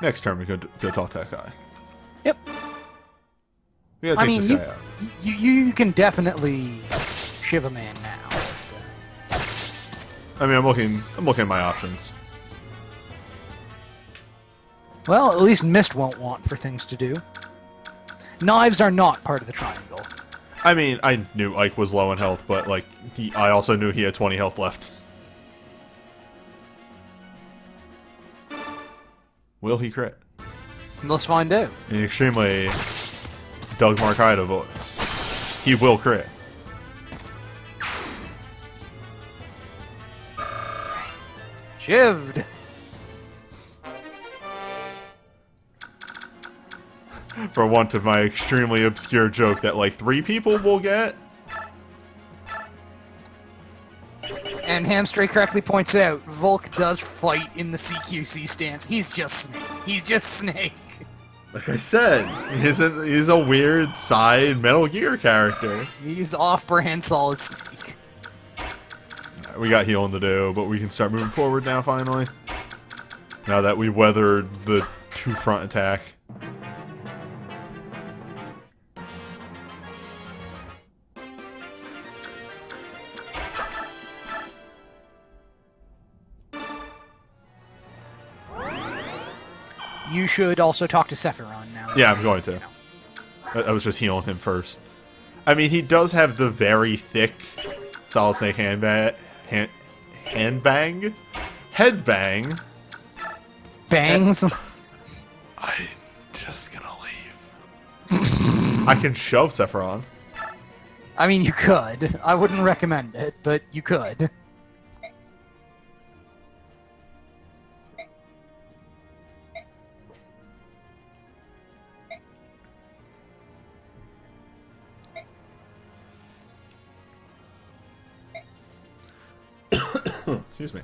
Next turn we go talk to that guy. Yep. We gotta take this guy out. You can definitely shiv a man now. I mean, I'm looking at my options. Well, at least Mist won't want for things to do. Knives are not part of the triangle. I mean, I knew Ike was low in health, but, like, I also knew he had 20 health left. Will he crit? Let's find out. In an extremely Doug Marcaida voice. He will crit. Shivved. For want of my extremely obscure joke that, like, 3 people will get. And Hamstray correctly points out, Volk does fight in the CQC stance. He's just Snake. He's just Snake. Like I said, he's a weird side Metal Gear character. He's off-brand Solid Snake. We got healing to do, but we can start moving forward now, finally. Now that we weathered the 2 front attack. You should also talk to Sephiron now. Yeah, I'm going to. I was just healing him first. I mean, he does have the very thick Solid Snake headbang. Bangs? I'm just gonna leave. I can shove Sephiron. I mean, you could. I wouldn't recommend it, but you could. Excuse me.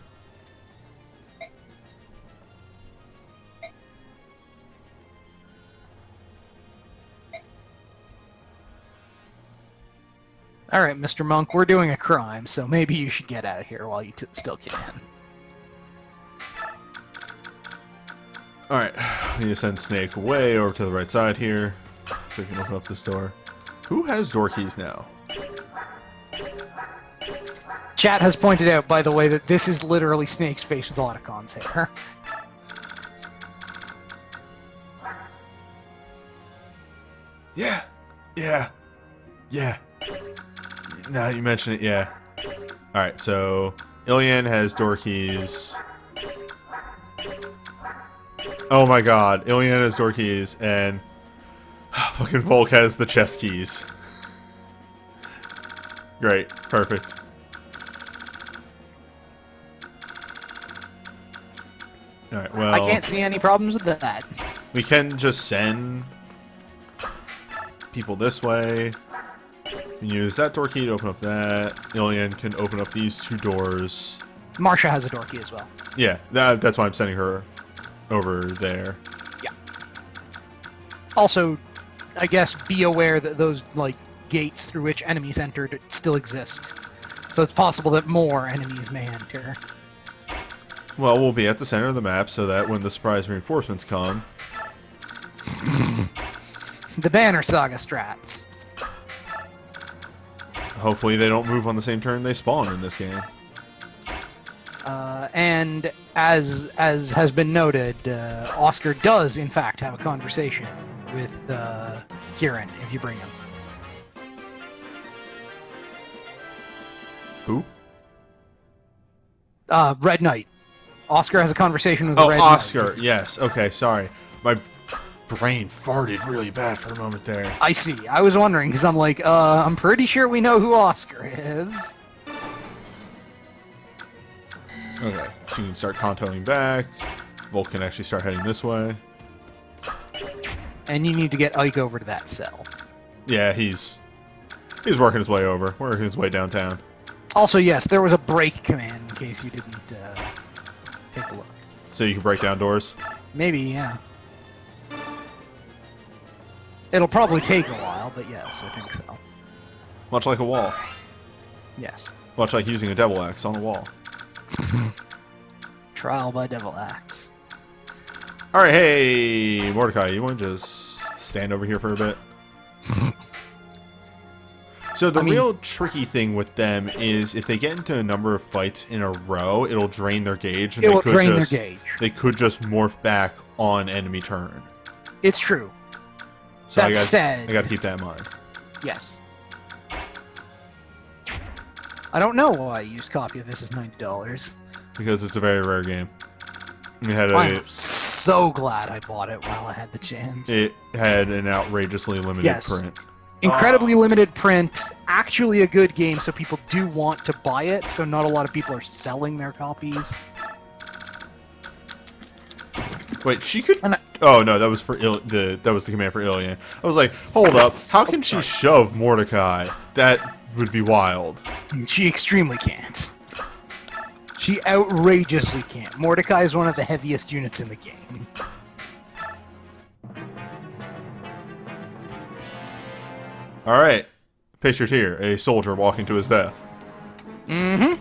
Alright, Mr. Monk, we're doing a crime, so maybe you should get out of here while you still can. Alright, we need to send Snake way over to the right side here, so we can open up this door. Who has door keys now? Chat has pointed out, by the way, that this is literally Snake's face with Otacon's hair. Yeah. Now you mention it, yeah. Alright, so Ilian has door keys. Oh my god, Ilian has door keys, and fucking Volk has the chest keys. Great, perfect. Alright, well... I can't see any problems with that. We can just send people this way. We can use that door key to open up that. Ilian can open up these 2 doors. Marsha has a door key as well. Yeah, that's why I'm sending her over there. Yeah. Also, I guess be aware that those, like, gates through which enemies entered still exist. So it's possible that more enemies may enter. Well, we'll be at the center of the map so that when the surprise reinforcements come... The Banner Saga strats. Hopefully they don't move on the same turn they spawn in this game. And as has been noted, Oscar does in fact have a conversation with Kieran if you bring him. Who? Red Knight. Oscar has a conversation with Red Knight. Oh, Oscar. Yes. Okay, sorry. My brain farted really bad for a moment there. I see. I was wondering, because I'm like, I'm pretty sure we know who Oscar is. Okay, she can start contouring back. Volk can actually start heading this way. And you need to get Ike over to that cell. Yeah, he's working his way over. Working his way downtown. Also, yes, there was a break command in case you didn't take a look. So you can break down doors? Maybe, yeah. It'll probably take a while, but yes, I think so. Much like a wall. Yes. Much like using a devil axe on a wall. Trial by Devil Axe. Alright, hey, Mordecai, you want to just stand over here for a bit? So the real tricky thing with them is if they get into a number of fights in a row, it'll drain their gauge. And it will drain their gauge. They could just morph back on enemy turn. It's true. So that said, I got to keep that in mind. Yes. I don't know why I used copy of this is $90. Because it's a very rare game. I'm so glad I bought it while I had the chance. It had an outrageously limited print. Incredibly limited print. Actually a good game, so people do want to buy it, so not a lot of people are selling their copies. Wait, she could... Oh, no, that was for that was the command for Ilian. I was like, hold up, how can she shove Mordecai? That would be wild. She extremely can't. She outrageously can't. Mordecai is one of the heaviest units in the game. Alright. Pictured here, a soldier walking to his death. Mm-hmm.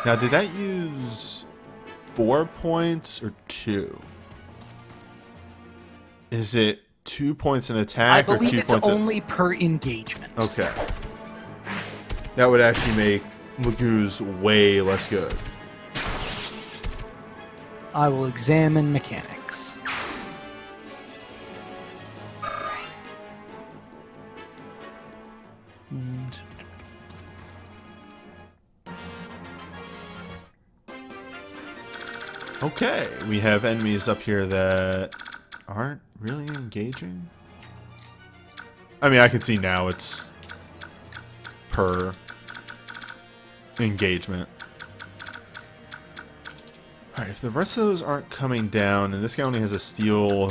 Now, did that use 4 points or 2? Is it 2 points in attack or 2 points? I believe it's only per engagement. Okay. That would actually make Lagoo's way less good. I will examine mechanics. Okay, we have enemies up here that aren't really engaging. I mean, I can see now it's per engagement. Alright, if the rest of those aren't coming down, and this guy only has a steel...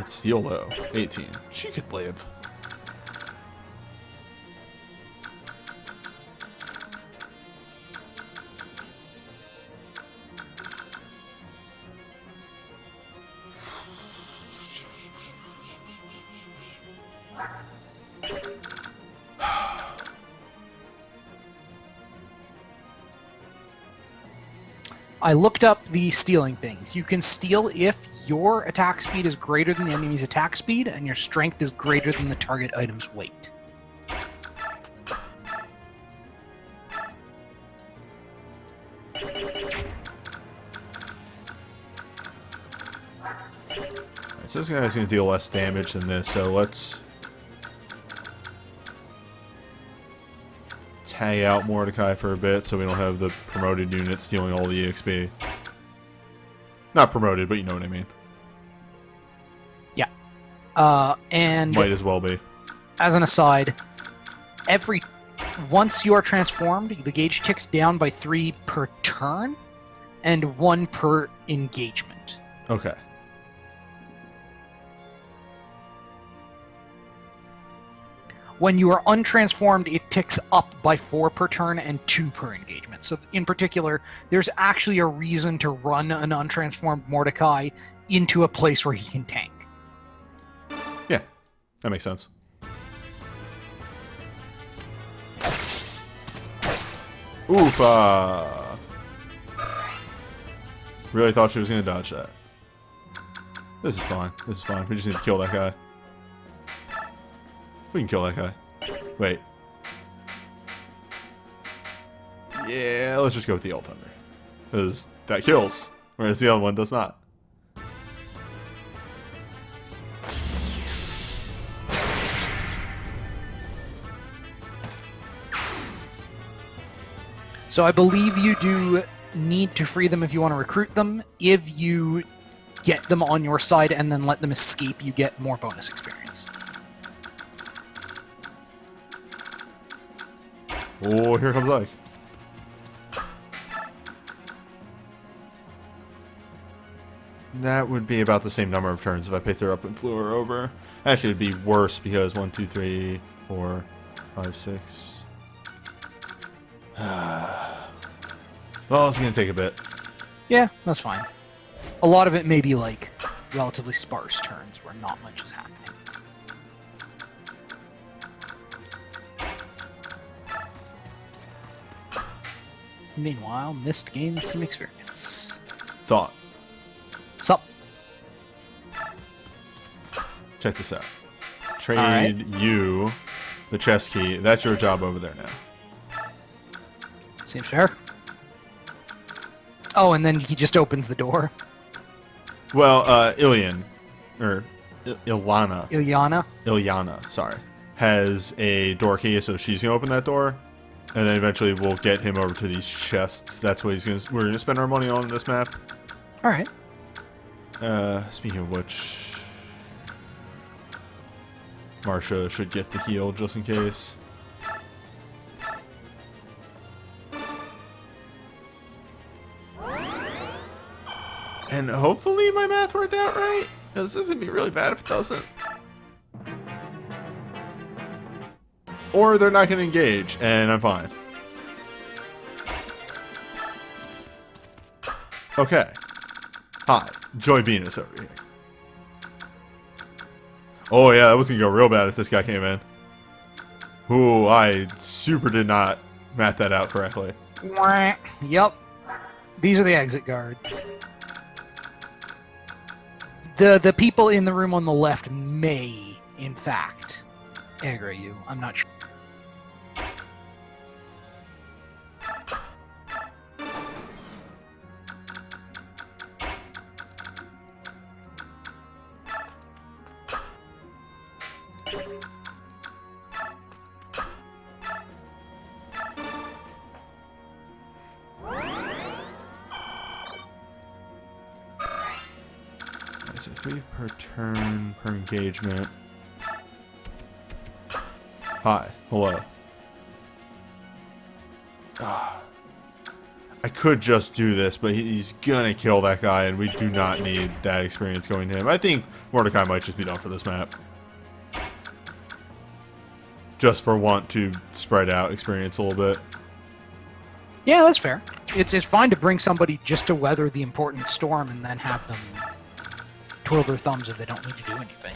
steel low. 18. She could live. I looked up the stealing things. You can steal if your attack speed is greater than the enemy's attack speed, and your strength is greater than the target item's weight. So this guy's going to deal less damage than this, so let's tag out Mordecai for a bit so we don't have the promoted unit stealing all the EXP. Not promoted, but you know what I mean. Yeah. And might as well be. As an aside, once you are transformed, the gauge ticks down by 3 per turn and 1 per engagement. Okay. When you are untransformed, it ticks up by 4 per turn and 2 per engagement. So in particular, there's actually a reason to run an untransformed Mordecai into a place where he can tank. Yeah, that makes sense. Oof! Really thought she was going to dodge that. This is fine. This is fine. We just need to kill that guy. We can kill that guy. Wait. Yeah, let's just go with the Old Thunder. Because that kills, whereas the other one does not. So I believe you do need to free them if you want to recruit them. If you get them on your side and then let them escape, you get more bonus experience. Oh, here comes Ike. That would be about the same number of turns if I picked her up and flew her over. Actually, it'd be worse because 1, 2, 3, 4, 5, 6. Well, it's gonna take a bit. Yeah, that's fine. A lot of it may be like relatively sparse turns where not much is happening. Meanwhile, Mist gains some experience. Thought. Sup? Check this out. Trade you the chest key. That's your job over there now. Seems fair. Oh, and then he just opens the door. Well, Ilian, or Ilana. Ilyana, sorry, has a door key, so she's gonna open that door, and then eventually we'll get him over to these chests. That's what we're gonna spend our money on this map. All right. Speaking of which, Marsha should get the heal just in case. And hopefully my math worked out right. This is gonna be really bad if it doesn't. Or they're not gonna engage, and I'm fine. Okay. Hi, Joy Venus over here. Oh yeah, that was gonna go real bad if this guy came in. Ooh, I super did not math that out correctly. Yep. These are the exit guards. The people in the room on the left may, in fact, aggro you. I'm not sure. So 3 per turn per engagement. Hi, hello. I could just do this, but he's gonna kill that guy, and we do not need that experience going to him. I think Mordecai might just be done for this map. Just for want to spread out experience a little bit. Yeah, that's fair. It's fine to bring somebody just to weather the important storm and then have them twirl their thumbs if they don't need to do anything.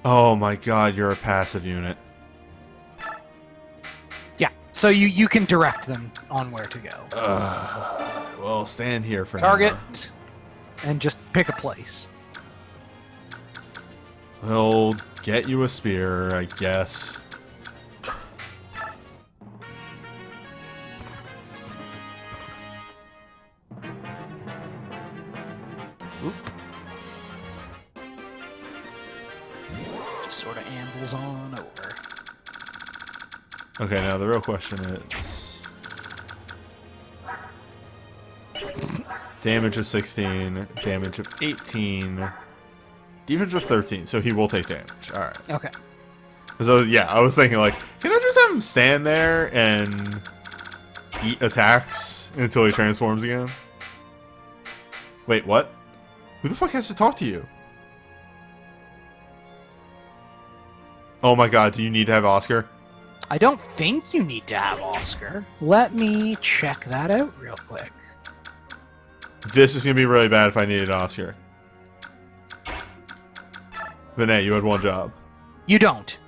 Oh my god, you're a passive unit. Yeah, so you can direct them on where to go. Well, stand here for Target, now. and just pick a place. He'll get you a spear, I guess. Oop. Just sort of ambles on over. Okay, now the real question is... damage of 16, damage of 18, defense of 13, so he will take damage. Alright. Okay. So, yeah, I was thinking, like, can I just have him stand there and eat attacks until he transforms again? Wait, what? Who the fuck has to talk to you? Oh my god, do you need to have Oscar? I don't think you need to have Oscar. Let me check that out real quick. This is going to be really bad if I needed Oscar. Vinay, you had one job. You don't.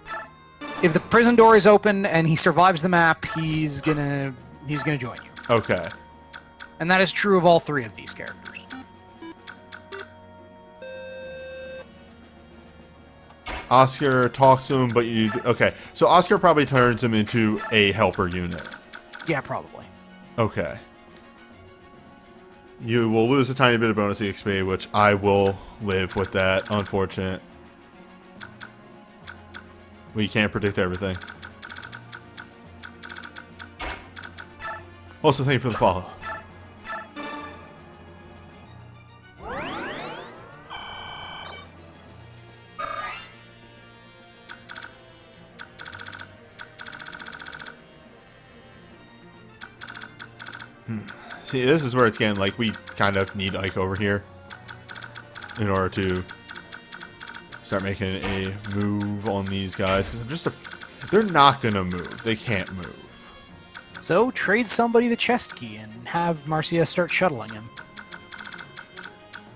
If the prison door is open and he survives the map, he's gonna join you. Okay. And that is true of all 3 of these characters. Oscar talks to him, but you... okay, so Oscar probably turns him into a helper unit. Yeah, probably. Okay. You will lose a tiny bit of bonus XP, which I will live with that. Unfortunate. We can't predict everything. Also, thank you for the follow. See, this is where it's getting like we kind of need Ike over here in order to start making a move on these guys. 'Cause I'm just they're not gonna move. They can't move. So trade somebody the chest key and have Marcia start shuttling him.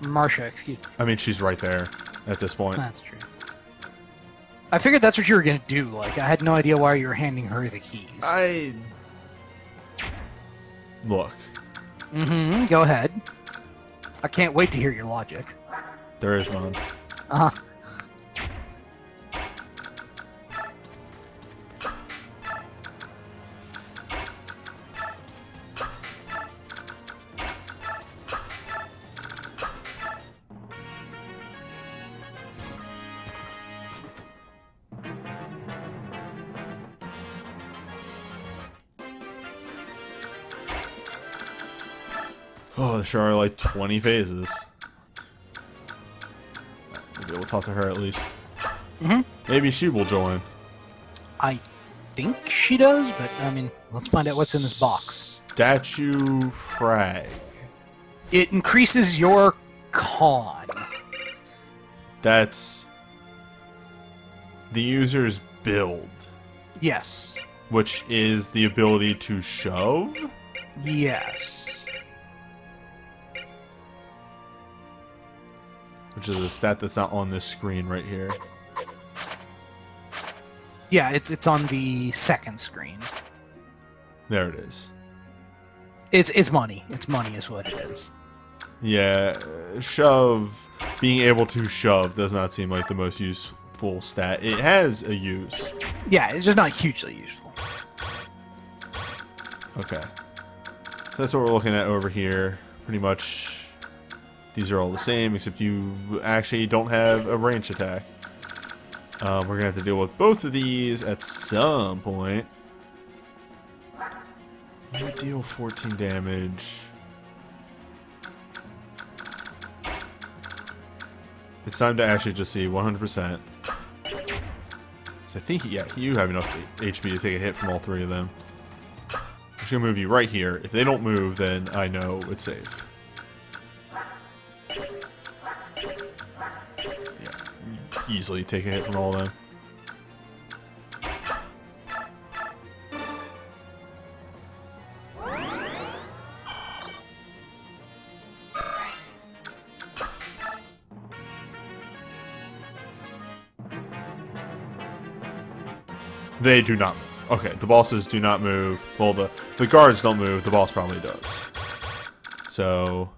Marcia, excuse me. I mean, she's right there at this point. That's true. I figured that's what you were gonna do. Like, I had no idea why you were handing her the keys. Look. Mm-hmm. Go ahead. I can't wait to hear your logic. There is none. Uh-huh. Oh, there sure are like 20 phases. We'll be able to talk to her at least. Mm-hmm. Maybe she will join. I think she does, but I mean, let's find out what's in this box. Statue frag. It increases your con. That's the user's build, Yes. which is the ability to shove. Yes. Which is a stat that's not on this screen right here. Yeah, it's on the second screen. There it is. It's money. It's money is what it is. Yeah, shove. Being able to shove does not seem like the most useful stat. It has a use. Yeah, it's just not hugely useful. Okay. So that's what we're looking at over here. Pretty much these are all the same, except you actually don't have a ranged attack. We're going to have to deal with both of these at some point. You deal 14 damage. It's time to actually just see 100%. So I think, yeah, you have enough HP to take a hit from all three of them. I'm just going to move you right here. If they don't move, then I know it's safe. Yeah, easily take a hit from all of them. They do not move. Okay, the bosses do not move. Well, the guards don't move. The boss probably does. So,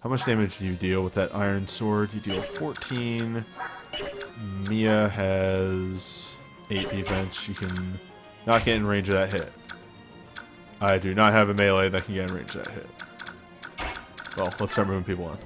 how much damage do you deal with that iron sword? You deal 14. Mia has 8 defense. She can not get in range of that hit. I do not have a melee that can get in range of that hit. Well, let's start moving people on.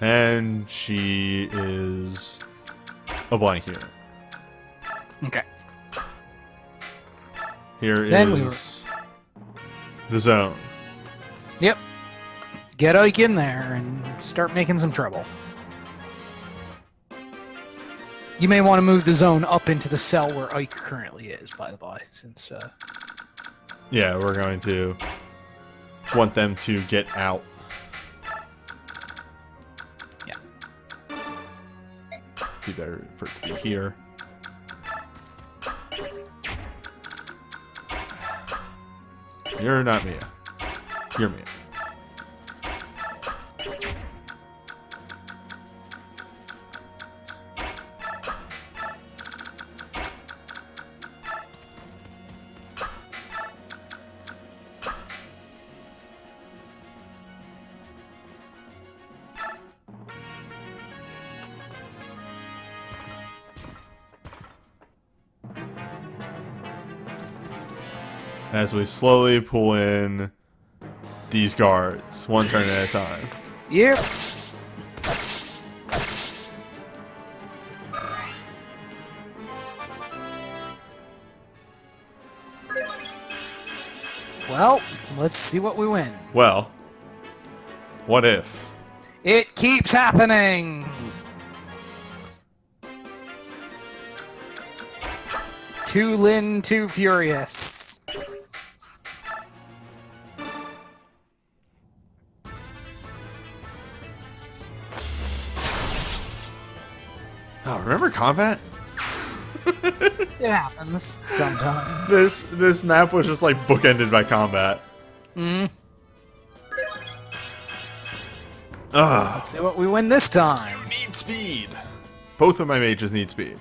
And she is a blank unit. Okay. Here Then is the zone. Yep. Get Ike in there and start making some trouble. You may want to move the zone up into the cell where Ike currently is, by the by, since... Yeah, we're going to want them to get out. Yeah. Be better for it to be here. You're not Mia. You're Mia. as we slowly pull in these guards, one turn at a time. Yep. Well, let's see what we win. Well, what if? It keeps happening! Too Lin, too furious. Oh, remember combat? It happens sometimes. This map was just like bookended by combat. Let's see what we win this time. Need speed. Both of my mages need speed.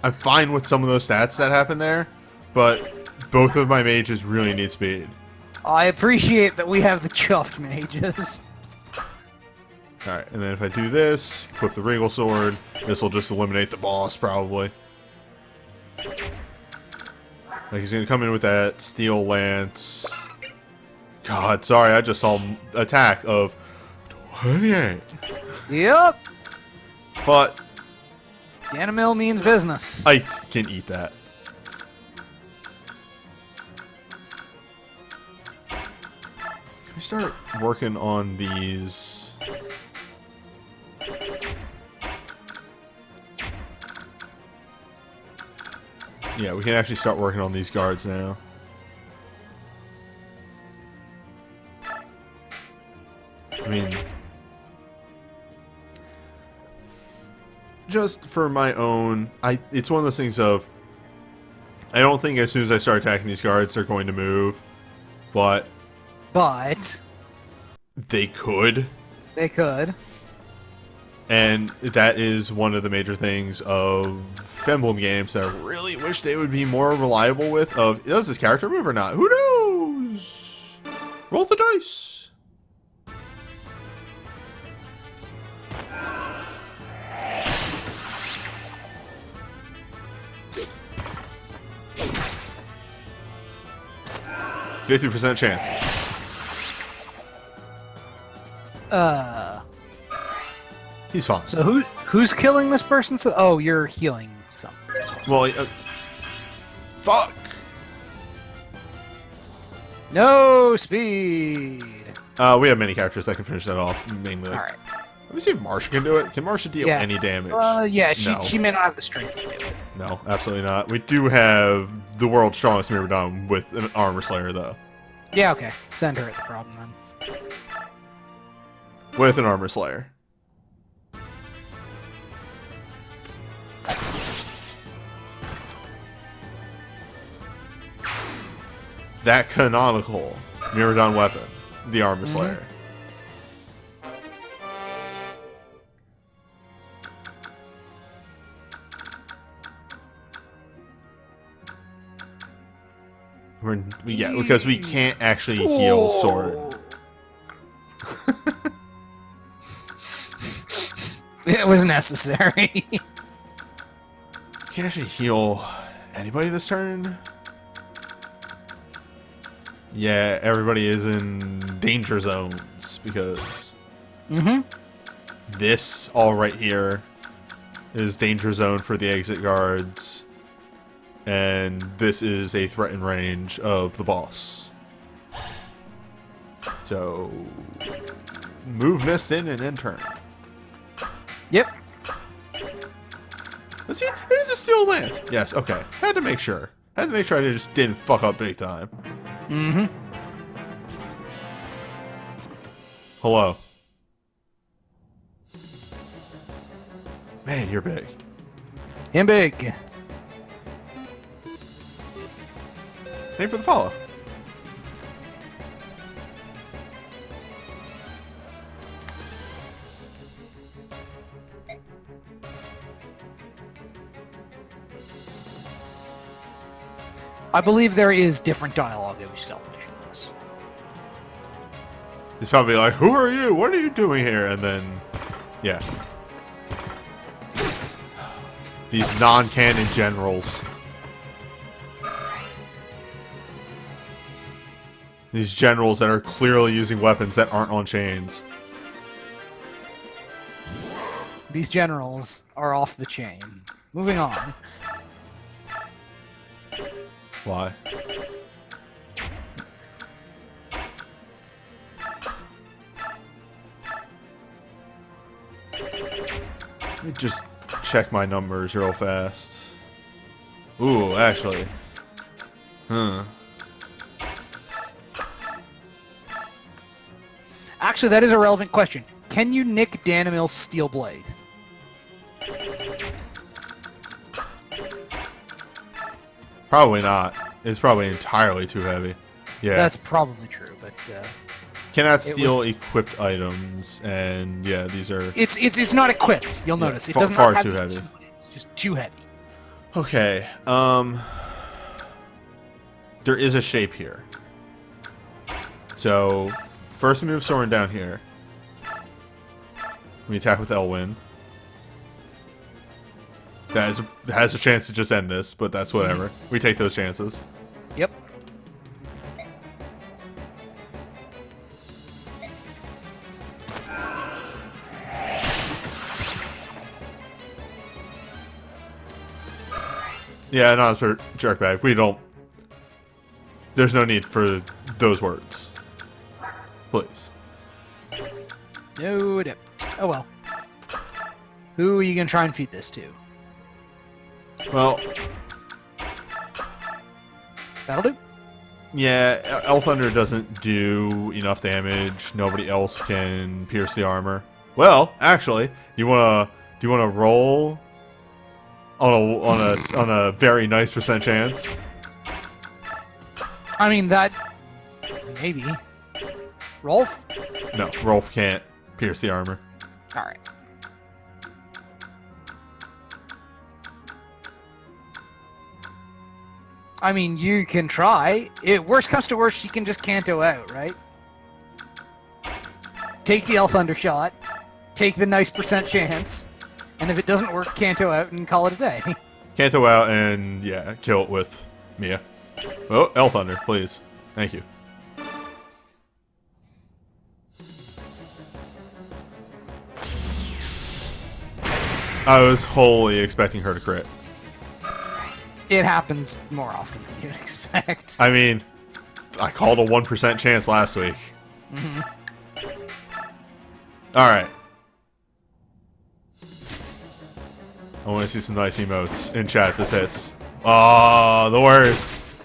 I'm fine with some of those stats that happen there, but both of my mages really need speed. I appreciate that we have the chuffed mages. Alright, and then if I do this, equip the Regal Sword, this will just eliminate the boss, probably. Like, he's gonna come in with that Steel Lance. God, sorry, I just saw attack of 28. Yep. But Danamil means business. I can eat that. Can we start working on these? Yeah, we can actually start working on these guards now. I mean, just for my own, it's one of those things of, I don't think as soon as I start attacking these guards, they're going to move, but they could. They could. And that is one of the major things of Emblem games that I really wish they would be more reliable with. Of, does this character move or not? Who knows? Roll the dice. %50 chances. He's fine. So who's killing this person? Oh, you're healing some. Well, fuck. No speed. We have many characters that can finish that off. Mainly. All right. Let me see if Marsha can do it. Can Marsha deal any damage? Yeah, No. she may not have the strength to do it. No, absolutely not. We do have the world's strongest Mirrodon with an Armor Slayer, though. Yeah, okay. Send her at the problem then. With an Armor Slayer. That canonical Mirrodon weapon, the Armor Slayer. Yeah, because we can't actually heal Sword. It was necessary. Can't actually heal anybody this turn. Yeah, everybody is in danger zones because this all right here is danger zone for the exit guards, and this is a threatened range of the boss. So move, mist in, and end turn. Yep. Let's see. Is it Steel Lance? Yes. Okay. Had to make sure. Had to make sure I just didn't fuck up big time. Hello. Man, you're big. Him big. Thank you for the follow. I believe there is different dialogue every stealth mission in this. He's probably like, "Who are you? What are you doing here?" And then, yeah. These non-canon generals. These generals that are clearly using weapons that aren't on chains. These generals are off the chain. Moving on. Why? Let me just check my numbers real fast. Ooh, actually. Huh. Actually, that is a relevant question. Can you nick Danimil's steel blade? Probably not. It's probably entirely too heavy. Yeah. That's probably true, but cannot steal equipped items, and yeah, these are. It's not equipped. You'll Yeah, notice it far- doesn't far have too heavy. heavy. It's just too heavy. Okay. There is a shape here. So, first we move Soren down here. We attack with Elwyn. That has a chance to just end this, but that's whatever. We take those chances. Yep. Yeah, no, it's for jerkbag. We don't. There's no need for those words. Please. No dip. Oh well. Who are you gonna try and feed this to? Well, That'll do. yeah, Elthunder doesn't do enough damage. Nobody else can pierce the armor. Well, actually, do you wanna roll on a very nice % chance? I mean that. Maybe. Rolf. No, Rolf can't pierce the armor. All right. I mean, you can try. Worst comes to worst, you can just Canto out, right? Take the Elthunder shot, take the nice % chance, and if it doesn't work, Canto out and call it a day. Canto out and yeah, kill it with Mia. Oh, Elthunder, please. Thank you. I was wholly expecting her to crit. It happens more often than you'd expect. I mean, I called a 1% chance last week. Mm-hmm. Alright. I want to see some nice emotes in chat if this hits. Oh, the worst.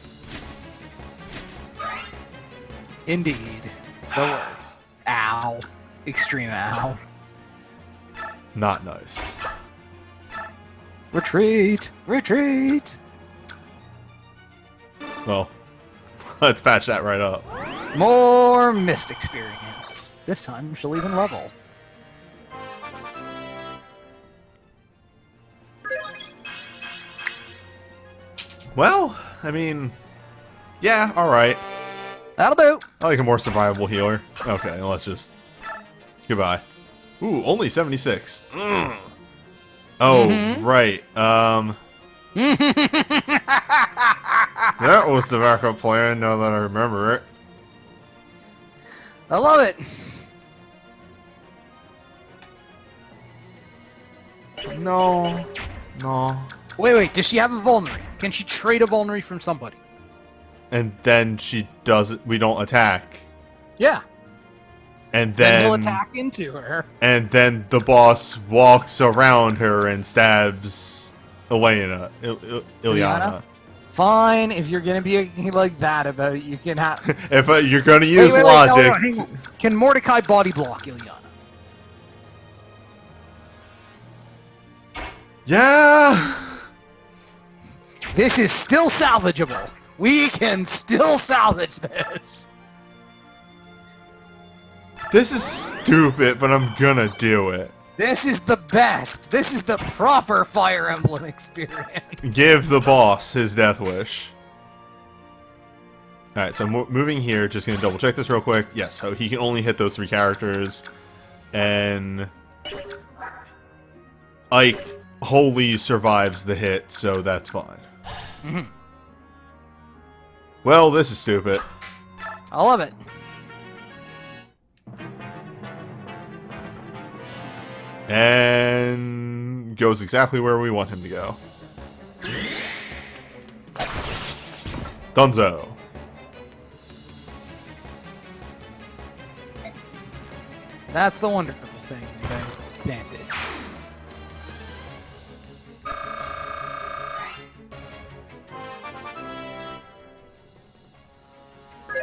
Indeed. The worst. Ow. Extreme ow. Not nice. Retreat! Retreat! Well, let's patch that right up. More mist experience. This time she'll even level. Well, I mean, yeah, alright. That'll do. I like a more survivable healer. Okay, let's just... Goodbye. Ooh, only 76. Mm. Oh, right. That was the backup plan, now that I remember it. I love it. No. No. Wait. Does she have a vulnerary? Can she trade a vulnerary from somebody? And then she doesn't... We don't attack. Yeah. And Then then... we'll attack into her. And then the boss walks around her and stabs Ilyana. Ilyana. Fine, if you're gonna be like that about it, you can have. If you're gonna use wait, logic... no, hang on. Can Mordecai body block Ilyana? Yeah! This is still salvageable. We can still salvage this. This is stupid, but I'm gonna do it. This is the best. This is the proper Fire Emblem experience. Give the boss his death wish. Alright, so moving here, just gonna double check this real quick. Yes, so he can only hit those 3 characters. And... Ike wholly survives the hit, so that's fine. Mm-hmm. Well, this is stupid. I love it. And goes exactly where we want him to go. Dunzo. That's the wonderful thing about Vantage.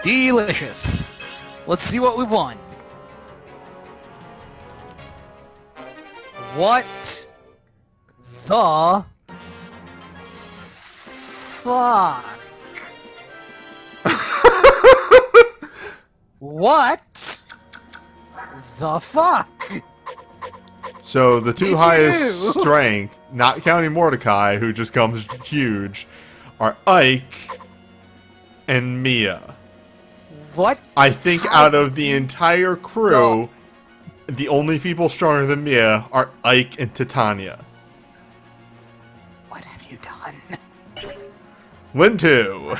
Delicious. Let's see what we've won. What the fuck? What the fuck? So the two Did highest you? strength, not counting Mordecai, who just comes huge, are Ike and Mia. What? I think How out of the entire crew, the only people stronger than Mia are Ike and Titania. What have you done? Win 2.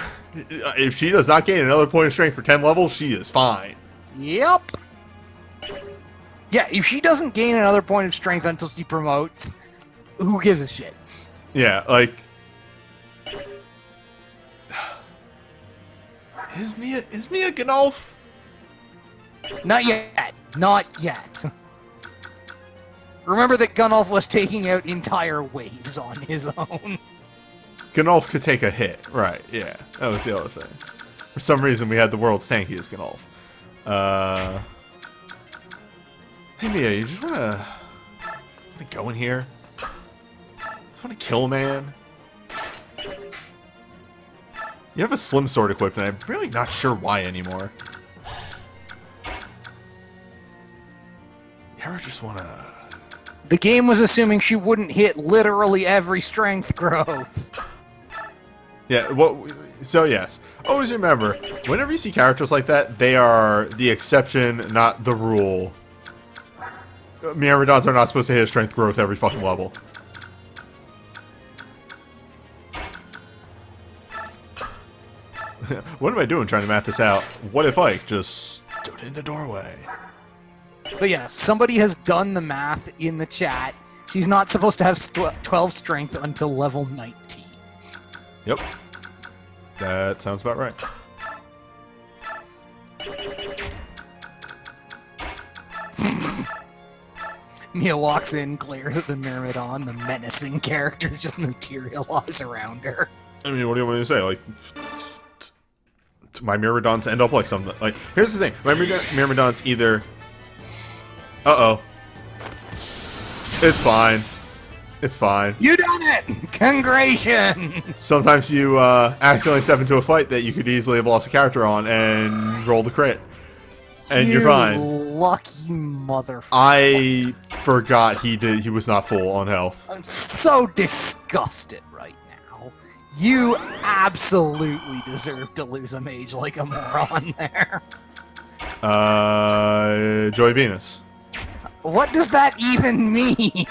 If she does not gain another point of strength for 10 levels, she is fine. Yep. Yeah, if she doesn't gain another point of strength until she promotes, who gives a shit? Yeah, like... Is Mia Ganolf? Not yet. Not yet. Remember that Gunolf was taking out entire waves on his own. Ganolf could take a hit, right, yeah. That was the other thing. For some reason, we had the world's tankiest Ganolf. Hey Mia, you just wanna go in here? Just wanna kill a man? You have a slim sword equipped, and I'm really not sure why anymore. You ever just wanna... The game was assuming she wouldn't hit literally every strength growth. Yeah, well, so yes. Always remember, whenever you see characters like that, they are the exception, not the rule. Myrmidons are not supposed to hit strength growth every fucking level. What am I doing trying to math this out? What if Ike just stood in the doorway? But yeah, somebody has done the math in the chat. She's not supposed to have 12 strength until level 19. Yep. That sounds about right. Mia walks in, glares at the Myrmidon, the menacing characters just materialize around her. I mean, what do you want me to say? Like, my Myrmidons end up like something. Like, here's the thing. My Myrmidons either... Uh-oh. It's fine. It's fine. You done it! Congratulations! Sometimes you accidentally step into a fight that you could easily have lost a character on and roll the crit. And you're fine. Lucky motherfucker. I forgot he was not full on health. I'm so disgusted right now. You absolutely deserve to lose a mage like a moron there. Joy Venus. What does that even mean?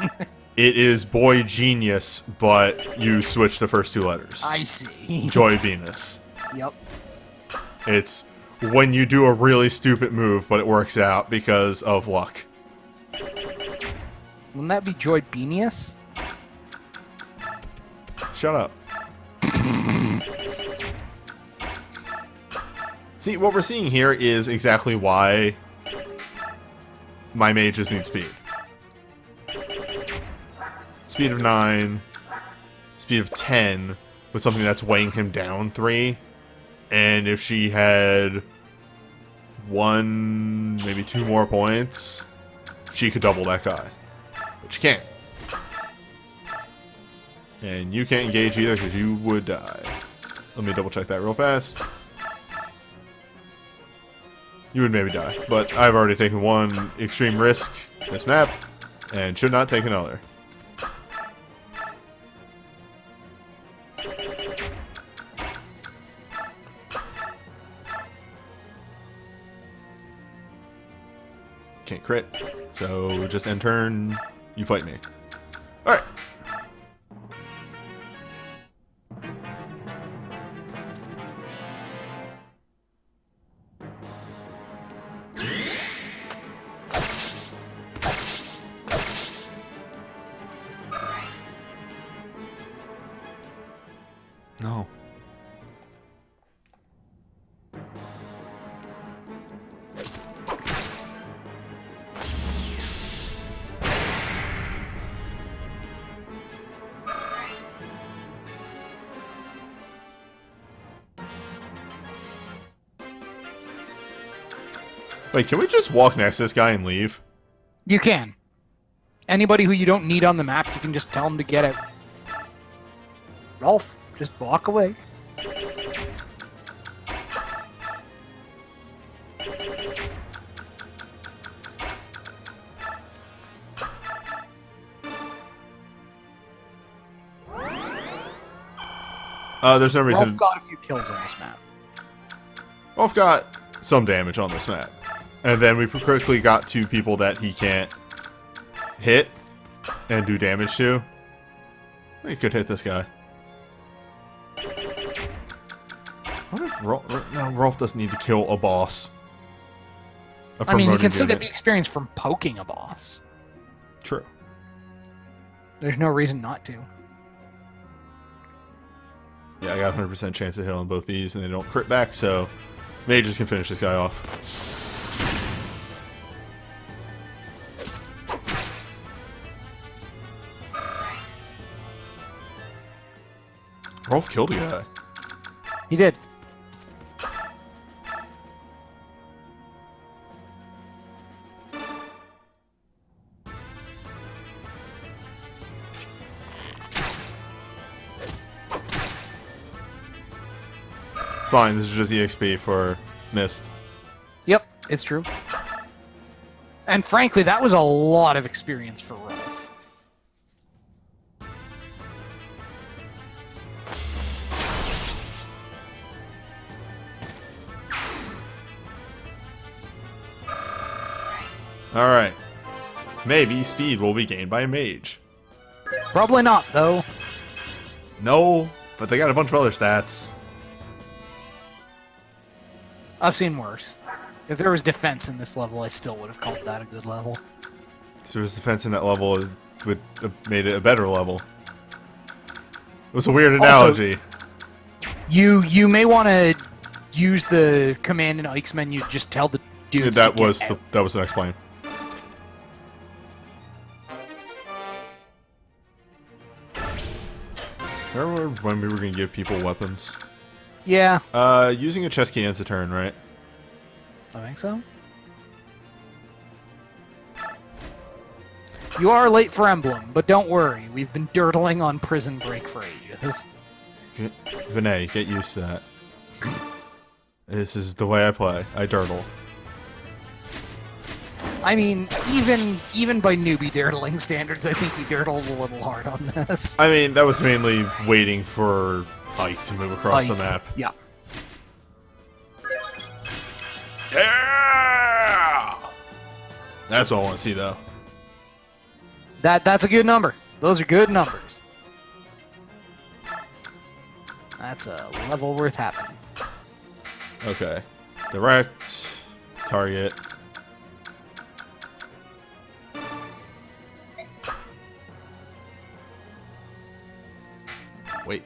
It is Boy Genius, but you switch the first two letters. I see. Joy Venus. Yep. It's when you do a really stupid move, but it works out because of luck. Wouldn't that be Joy Benius? Shut up. See, what we're seeing here is exactly why my mages need speed. Speed of 9, speed of 10, with something that's weighing him down 3. And if she had 1, maybe 2 more points, she could double that guy. But she can't. And you can't engage either because you would die. Let me double check that real fast. You would maybe die, but I've already taken one extreme risk this map, and should not take another. Can't crit, so just end turn, you fight me. Alright. Wait, can we just walk next to this guy and leave? You can. Anybody who you don't need on the map, you can just tell them to get out. Rolf, just walk away. There's no reason. Rolf got a few kills on this map. Rolf got some damage on this map. And then we quickly got to people that he can't hit and do damage to. We could hit this guy. What if Rolf... No, Rolf doesn't need to kill a boss. I mean, you can still get the experience from poking a boss. True. There's no reason not to. Yeah, I got a 100% chance to hit on both these, and they don't crit back, so mages can finish this guy off. Rolf killed a guy. He did. It's fine, this is just EXP for Mist. Yep, it's true. And frankly, that was a lot of experience for Rolf. Alright. Maybe speed will be gained by a mage. Probably not, though. No, but they got a bunch of other stats. I've seen worse. If there was defense in this level, I still would have called that a good level. If there was defense in that level, it would have made it a better level. It was a weird analogy. Also, you may want to use the command in Ike's menu to just tell the dudes that to was get out. that was the next plan. Remember when we were going to give people weapons? Yeah. Using a chest key ends a turn, right? I think so. You are late for Emblem, but don't worry. We've been dirtling on Prison Break for ages. Vinay, get used to that. This is the way I play. I dirtle. I mean, even by newbie dirtling standards, I think we dirtled a little hard on this. I mean, that was mainly waiting for Ike to move across the map. Yeah. Yeah! That's what I want to see, though. That's a good number. Those are good numbers. That's a level worth having. Okay. Direct. Target. Wait.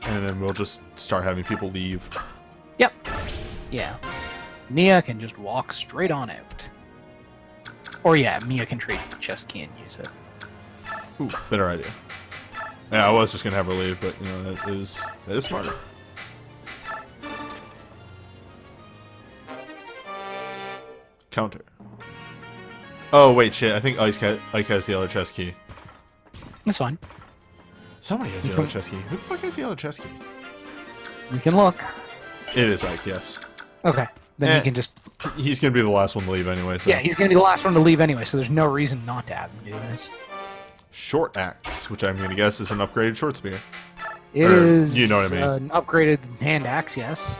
And then we'll just start having people leave. Yep. Yeah. Mia can just walk straight on out. Or yeah, Mia can trade the chest key and use it. Ooh, better idea. Yeah, I was just gonna have her leave, but you know that is smarter. Counter. Oh wait, shit! I think Ike has the other chest key. That's fine. Somebody has the other chest key. Who the fuck has the other chest key? We can look. It is Ike, yes. Okay. Then he can just... He's gonna be the last one to leave anyway. So. Yeah, he's gonna be the last one to leave anyway, so there's no reason not to have him do this. Short axe, which I'm gonna guess is an upgraded short spear. It is you know what I mean. An upgraded hand axe, yes.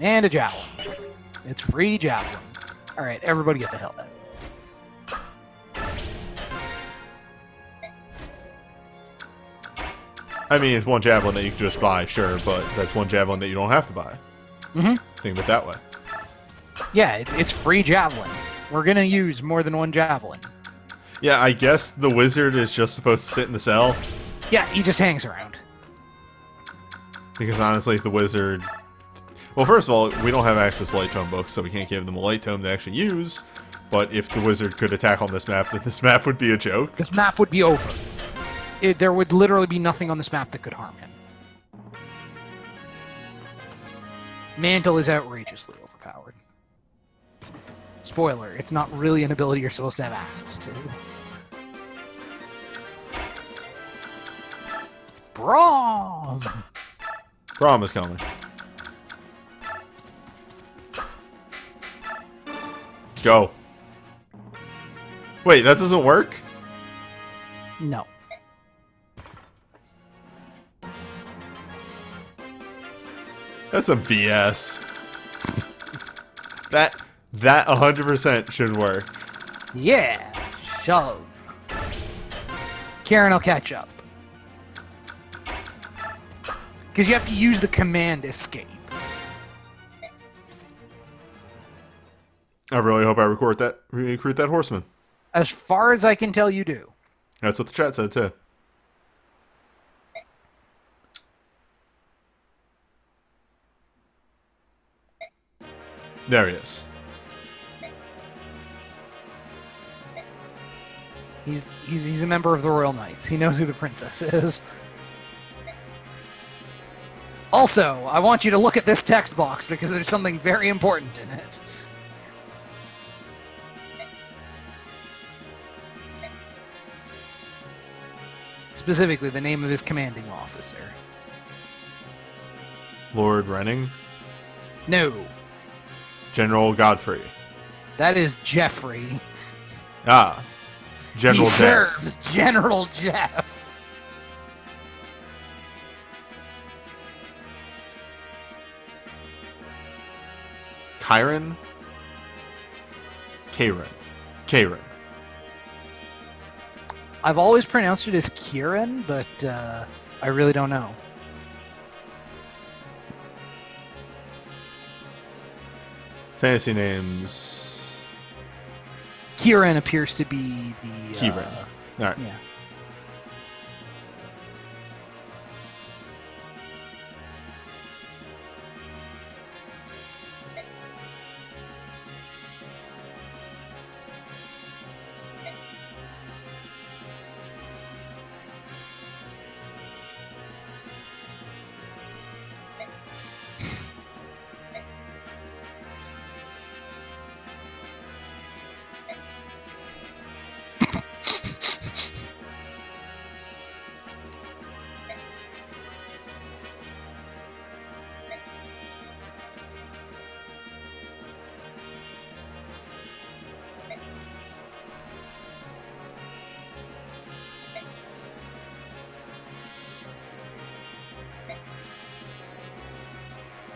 And a javelin. It's free javelin. Alright, everybody get the hell out. I mean, it's one javelin that you can just buy, sure, but that's one javelin that you don't have to buy. Mm-hmm. Think of it that way. Yeah, it's free javelin. We're gonna use more than one javelin. Yeah, I guess the wizard is just supposed to sit in the cell. Yeah, he just hangs around. Because honestly, the wizard... Well, first of all, we don't have access to light tome books, so we can't give them a light tome to actually use. But if the wizard could attack on this map, then this map would be a joke. This map would be over. There would literally be nothing on this map that could harm him. Mantle is outrageously overpowered. Spoiler, it's not really an ability you're supposed to have access to. Braum! Braum is coming. Go. Wait, that doesn't work? No. That's some BS. That 100% should work. Yeah, shove. Karen will catch up. Because you have to use the command escape. I really hope I recruit that horseman. As far as I can tell, you do. That's what the chat said too. There he is. He's a member of the Royal Knights. He knows who the princess is. Also, I want you to look at this text box because there's something very important in it. Specifically, the name of his commanding officer. Lord Renning? No. General Godfrey. That is Jeffrey. Ah. General Jeff. He serves General Jeff. Kyron? Karen. I've always pronounced it as Kieran, but I really don't know. Fantasy names. Kieran appears to be the... Kieran. Alright. Yeah.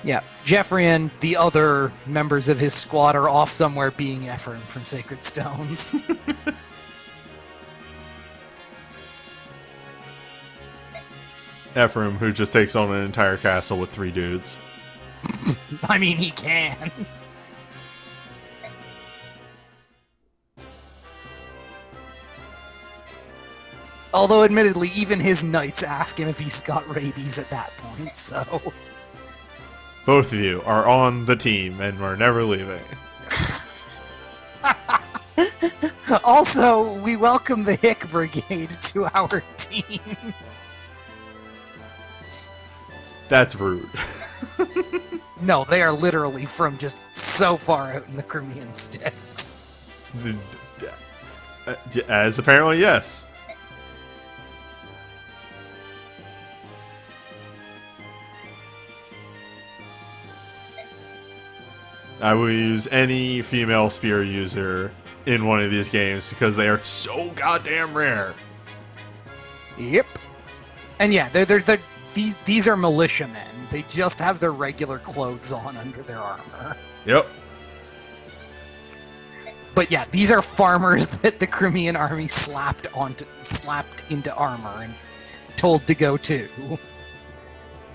Yeah, Jeffrey and the other members of his squad are off somewhere being Ephraim from Sacred Stones. Ephraim, who just takes on an entire castle with 3 dudes. I mean, he can. Although, admittedly, even his knights ask him if he's got rabies at that point, so... Both of you are on the team and we're never leaving. Also, we welcome the Hick Brigade to our team. That's rude. No, they are literally from just so far out in the Crimean sticks. As apparently, yes. I will use any female spear user in one of these games because they are so goddamn rare. Yep. And yeah, these are militiamen. They just have their regular clothes on under their armor. Yep. But yeah, these are farmers that the Crimean army slapped into armor and told to go to.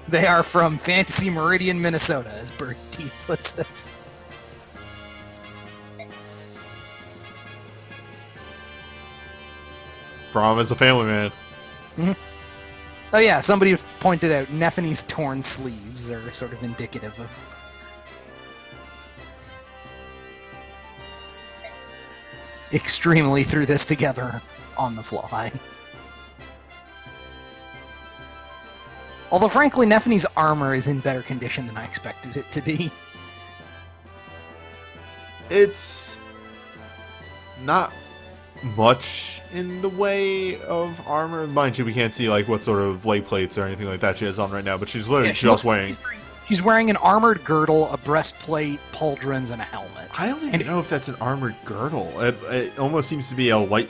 They are from Fantasy Meridian, Minnesota, as Bird Teeth puts it. Braum is a family man. Mm-hmm. Oh yeah, somebody pointed out Nephanie's torn sleeves are sort of indicative of... extremely threw this together on the fly. Although, frankly, Nephene's armor is in better condition than I expected it to be. It's not much in the way of armor. Mind you, we can't see like what sort of leg plates or anything like that she has on right now, but she's literally just wearing... She's wearing an armored girdle, a breastplate, pauldrons, and a helmet. I don't even know if that's an armored girdle. It almost seems to be a light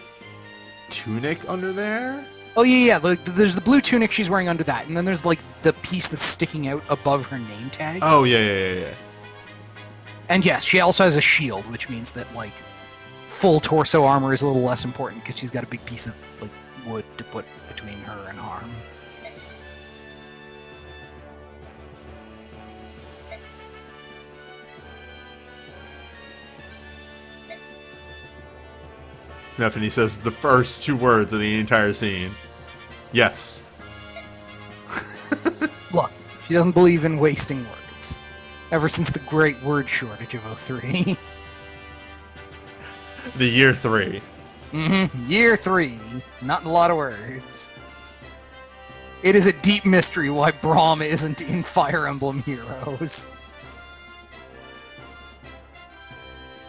tunic under there. Oh, yeah. There's the blue tunic she's wearing under that, and then there's, like, the piece that's sticking out above her name tag. Oh, yeah. And yes, she also has a shield, which means that, like, full torso armor is a little less important because she's got a big piece of, like, wood to put between her and harm. Nephany says the first 2 words of the entire scene. Yes. Look, she doesn't believe in wasting words. Ever since the great word shortage of 03. The year 3. Year 3. Not a lot of words. It is a deep mystery why Braum isn't in Fire Emblem Heroes.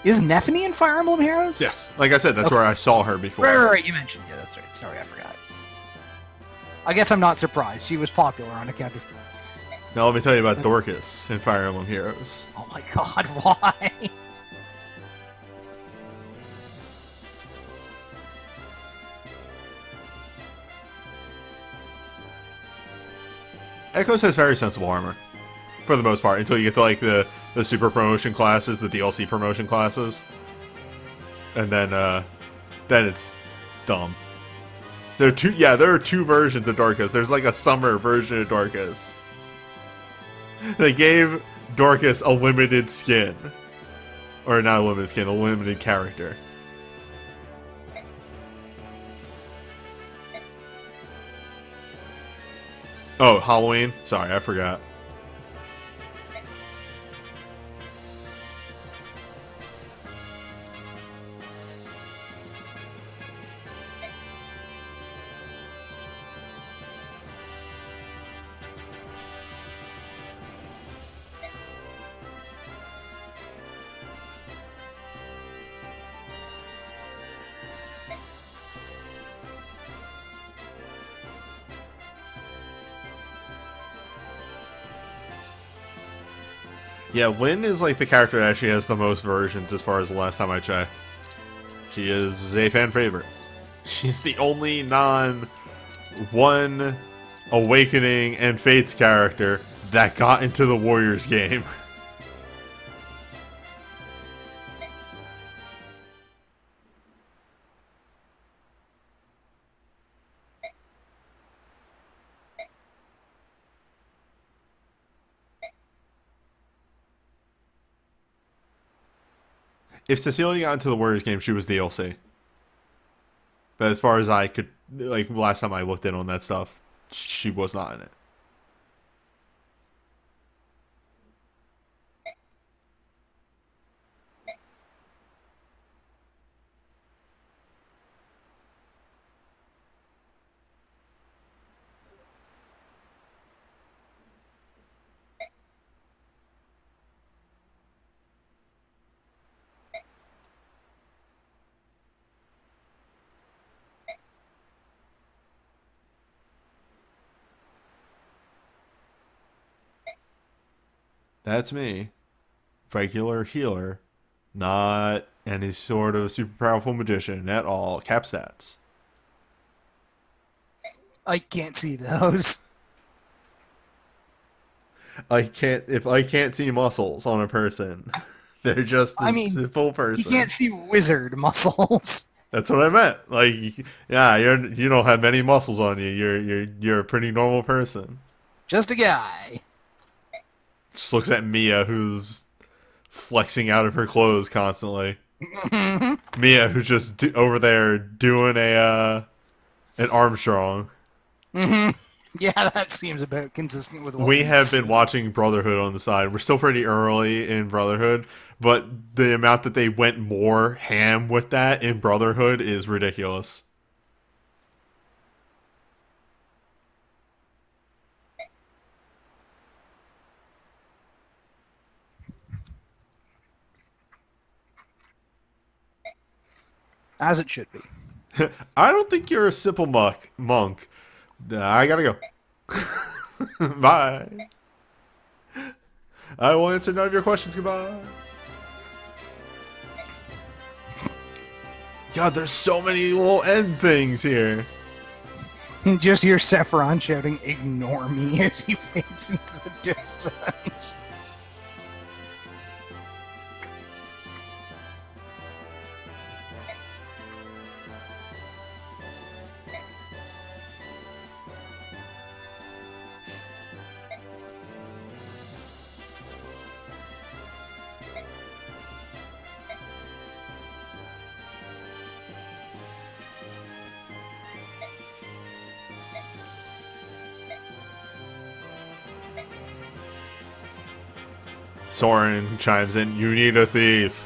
Is Nephany in Fire Emblem Heroes? Yes. Like I said, that's where I saw her before. Right. You mentioned. Yeah, that's right. Sorry, I forgot. I guess I'm not surprised. She was popular on account of... Now let me tell you about Dorcas in Fire Emblem Heroes. Oh my god, why? Echoes has very sensible armor. For the most part, until you get to like the super promotion classes, the DLC promotion classes. And then it's dumb. There are 2 versions of Dorcas. There's like a summer version of Dorcas. They gave Dorcas a limited skin. Or not a limited skin, a limited character. Oh, Halloween? Sorry, I forgot. Yeah, Lynn is like the character that actually has the most versions as far as the last time I checked. She is a fan favorite. She's the only non-One Awakening and Fates character that got into the Warriors game. If Cecilia got into the Warriors game, she was DLC. But as far as I could, like, last time I looked in on that stuff, she was not in it. That's me. Regular healer. Not any sort of super powerful magician at all. Cap stats. I can't see those. If I can't see muscles on a person, they're just a full person. You can't see wizard muscles. That's what I meant. Like, yeah, you don't have many muscles on you. You're a pretty normal person. Just a guy. Just looks at Mia, who's flexing out of her clothes constantly. Mia, who's just over there doing an Armstrong. Yeah, that seems about consistent with what we have been watching Brotherhood on the side. We're still pretty early in Brotherhood, but the amount that they went more ham with that in Brotherhood is ridiculous. As it should be. I don't think you're a simple monk. I gotta go. Bye. I will answer none of your questions. Goodbye. God, there's so many little end things here. Just hear Sephiron shouting, "Ignore me," as he fades into the distance. Soren chimes in, you need a thief.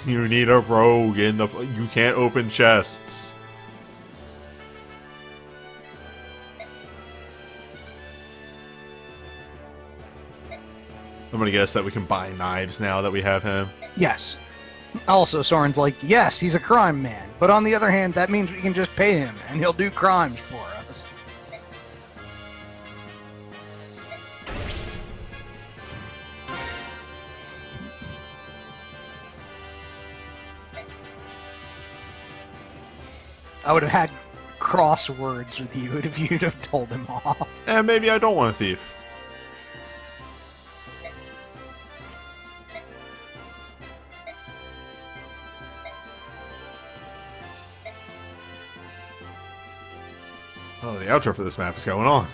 You need a rogue in the... You can't open chests. I'm gonna guess that we can buy knives now that we have him. Yes. Also, Soren's like, yes, he's a crime man. But on the other hand, that means we can just pay him, and he'll do crimes for us. I would have had crosswords with you if you'd have told him off. And maybe I don't want a thief. Oh, the outro for this map is going on.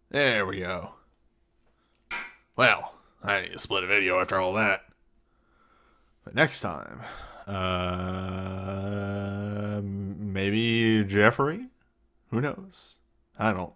There we go. Well, I need to split a video after all that. But next time, maybe Jeffrey? Who knows? I don't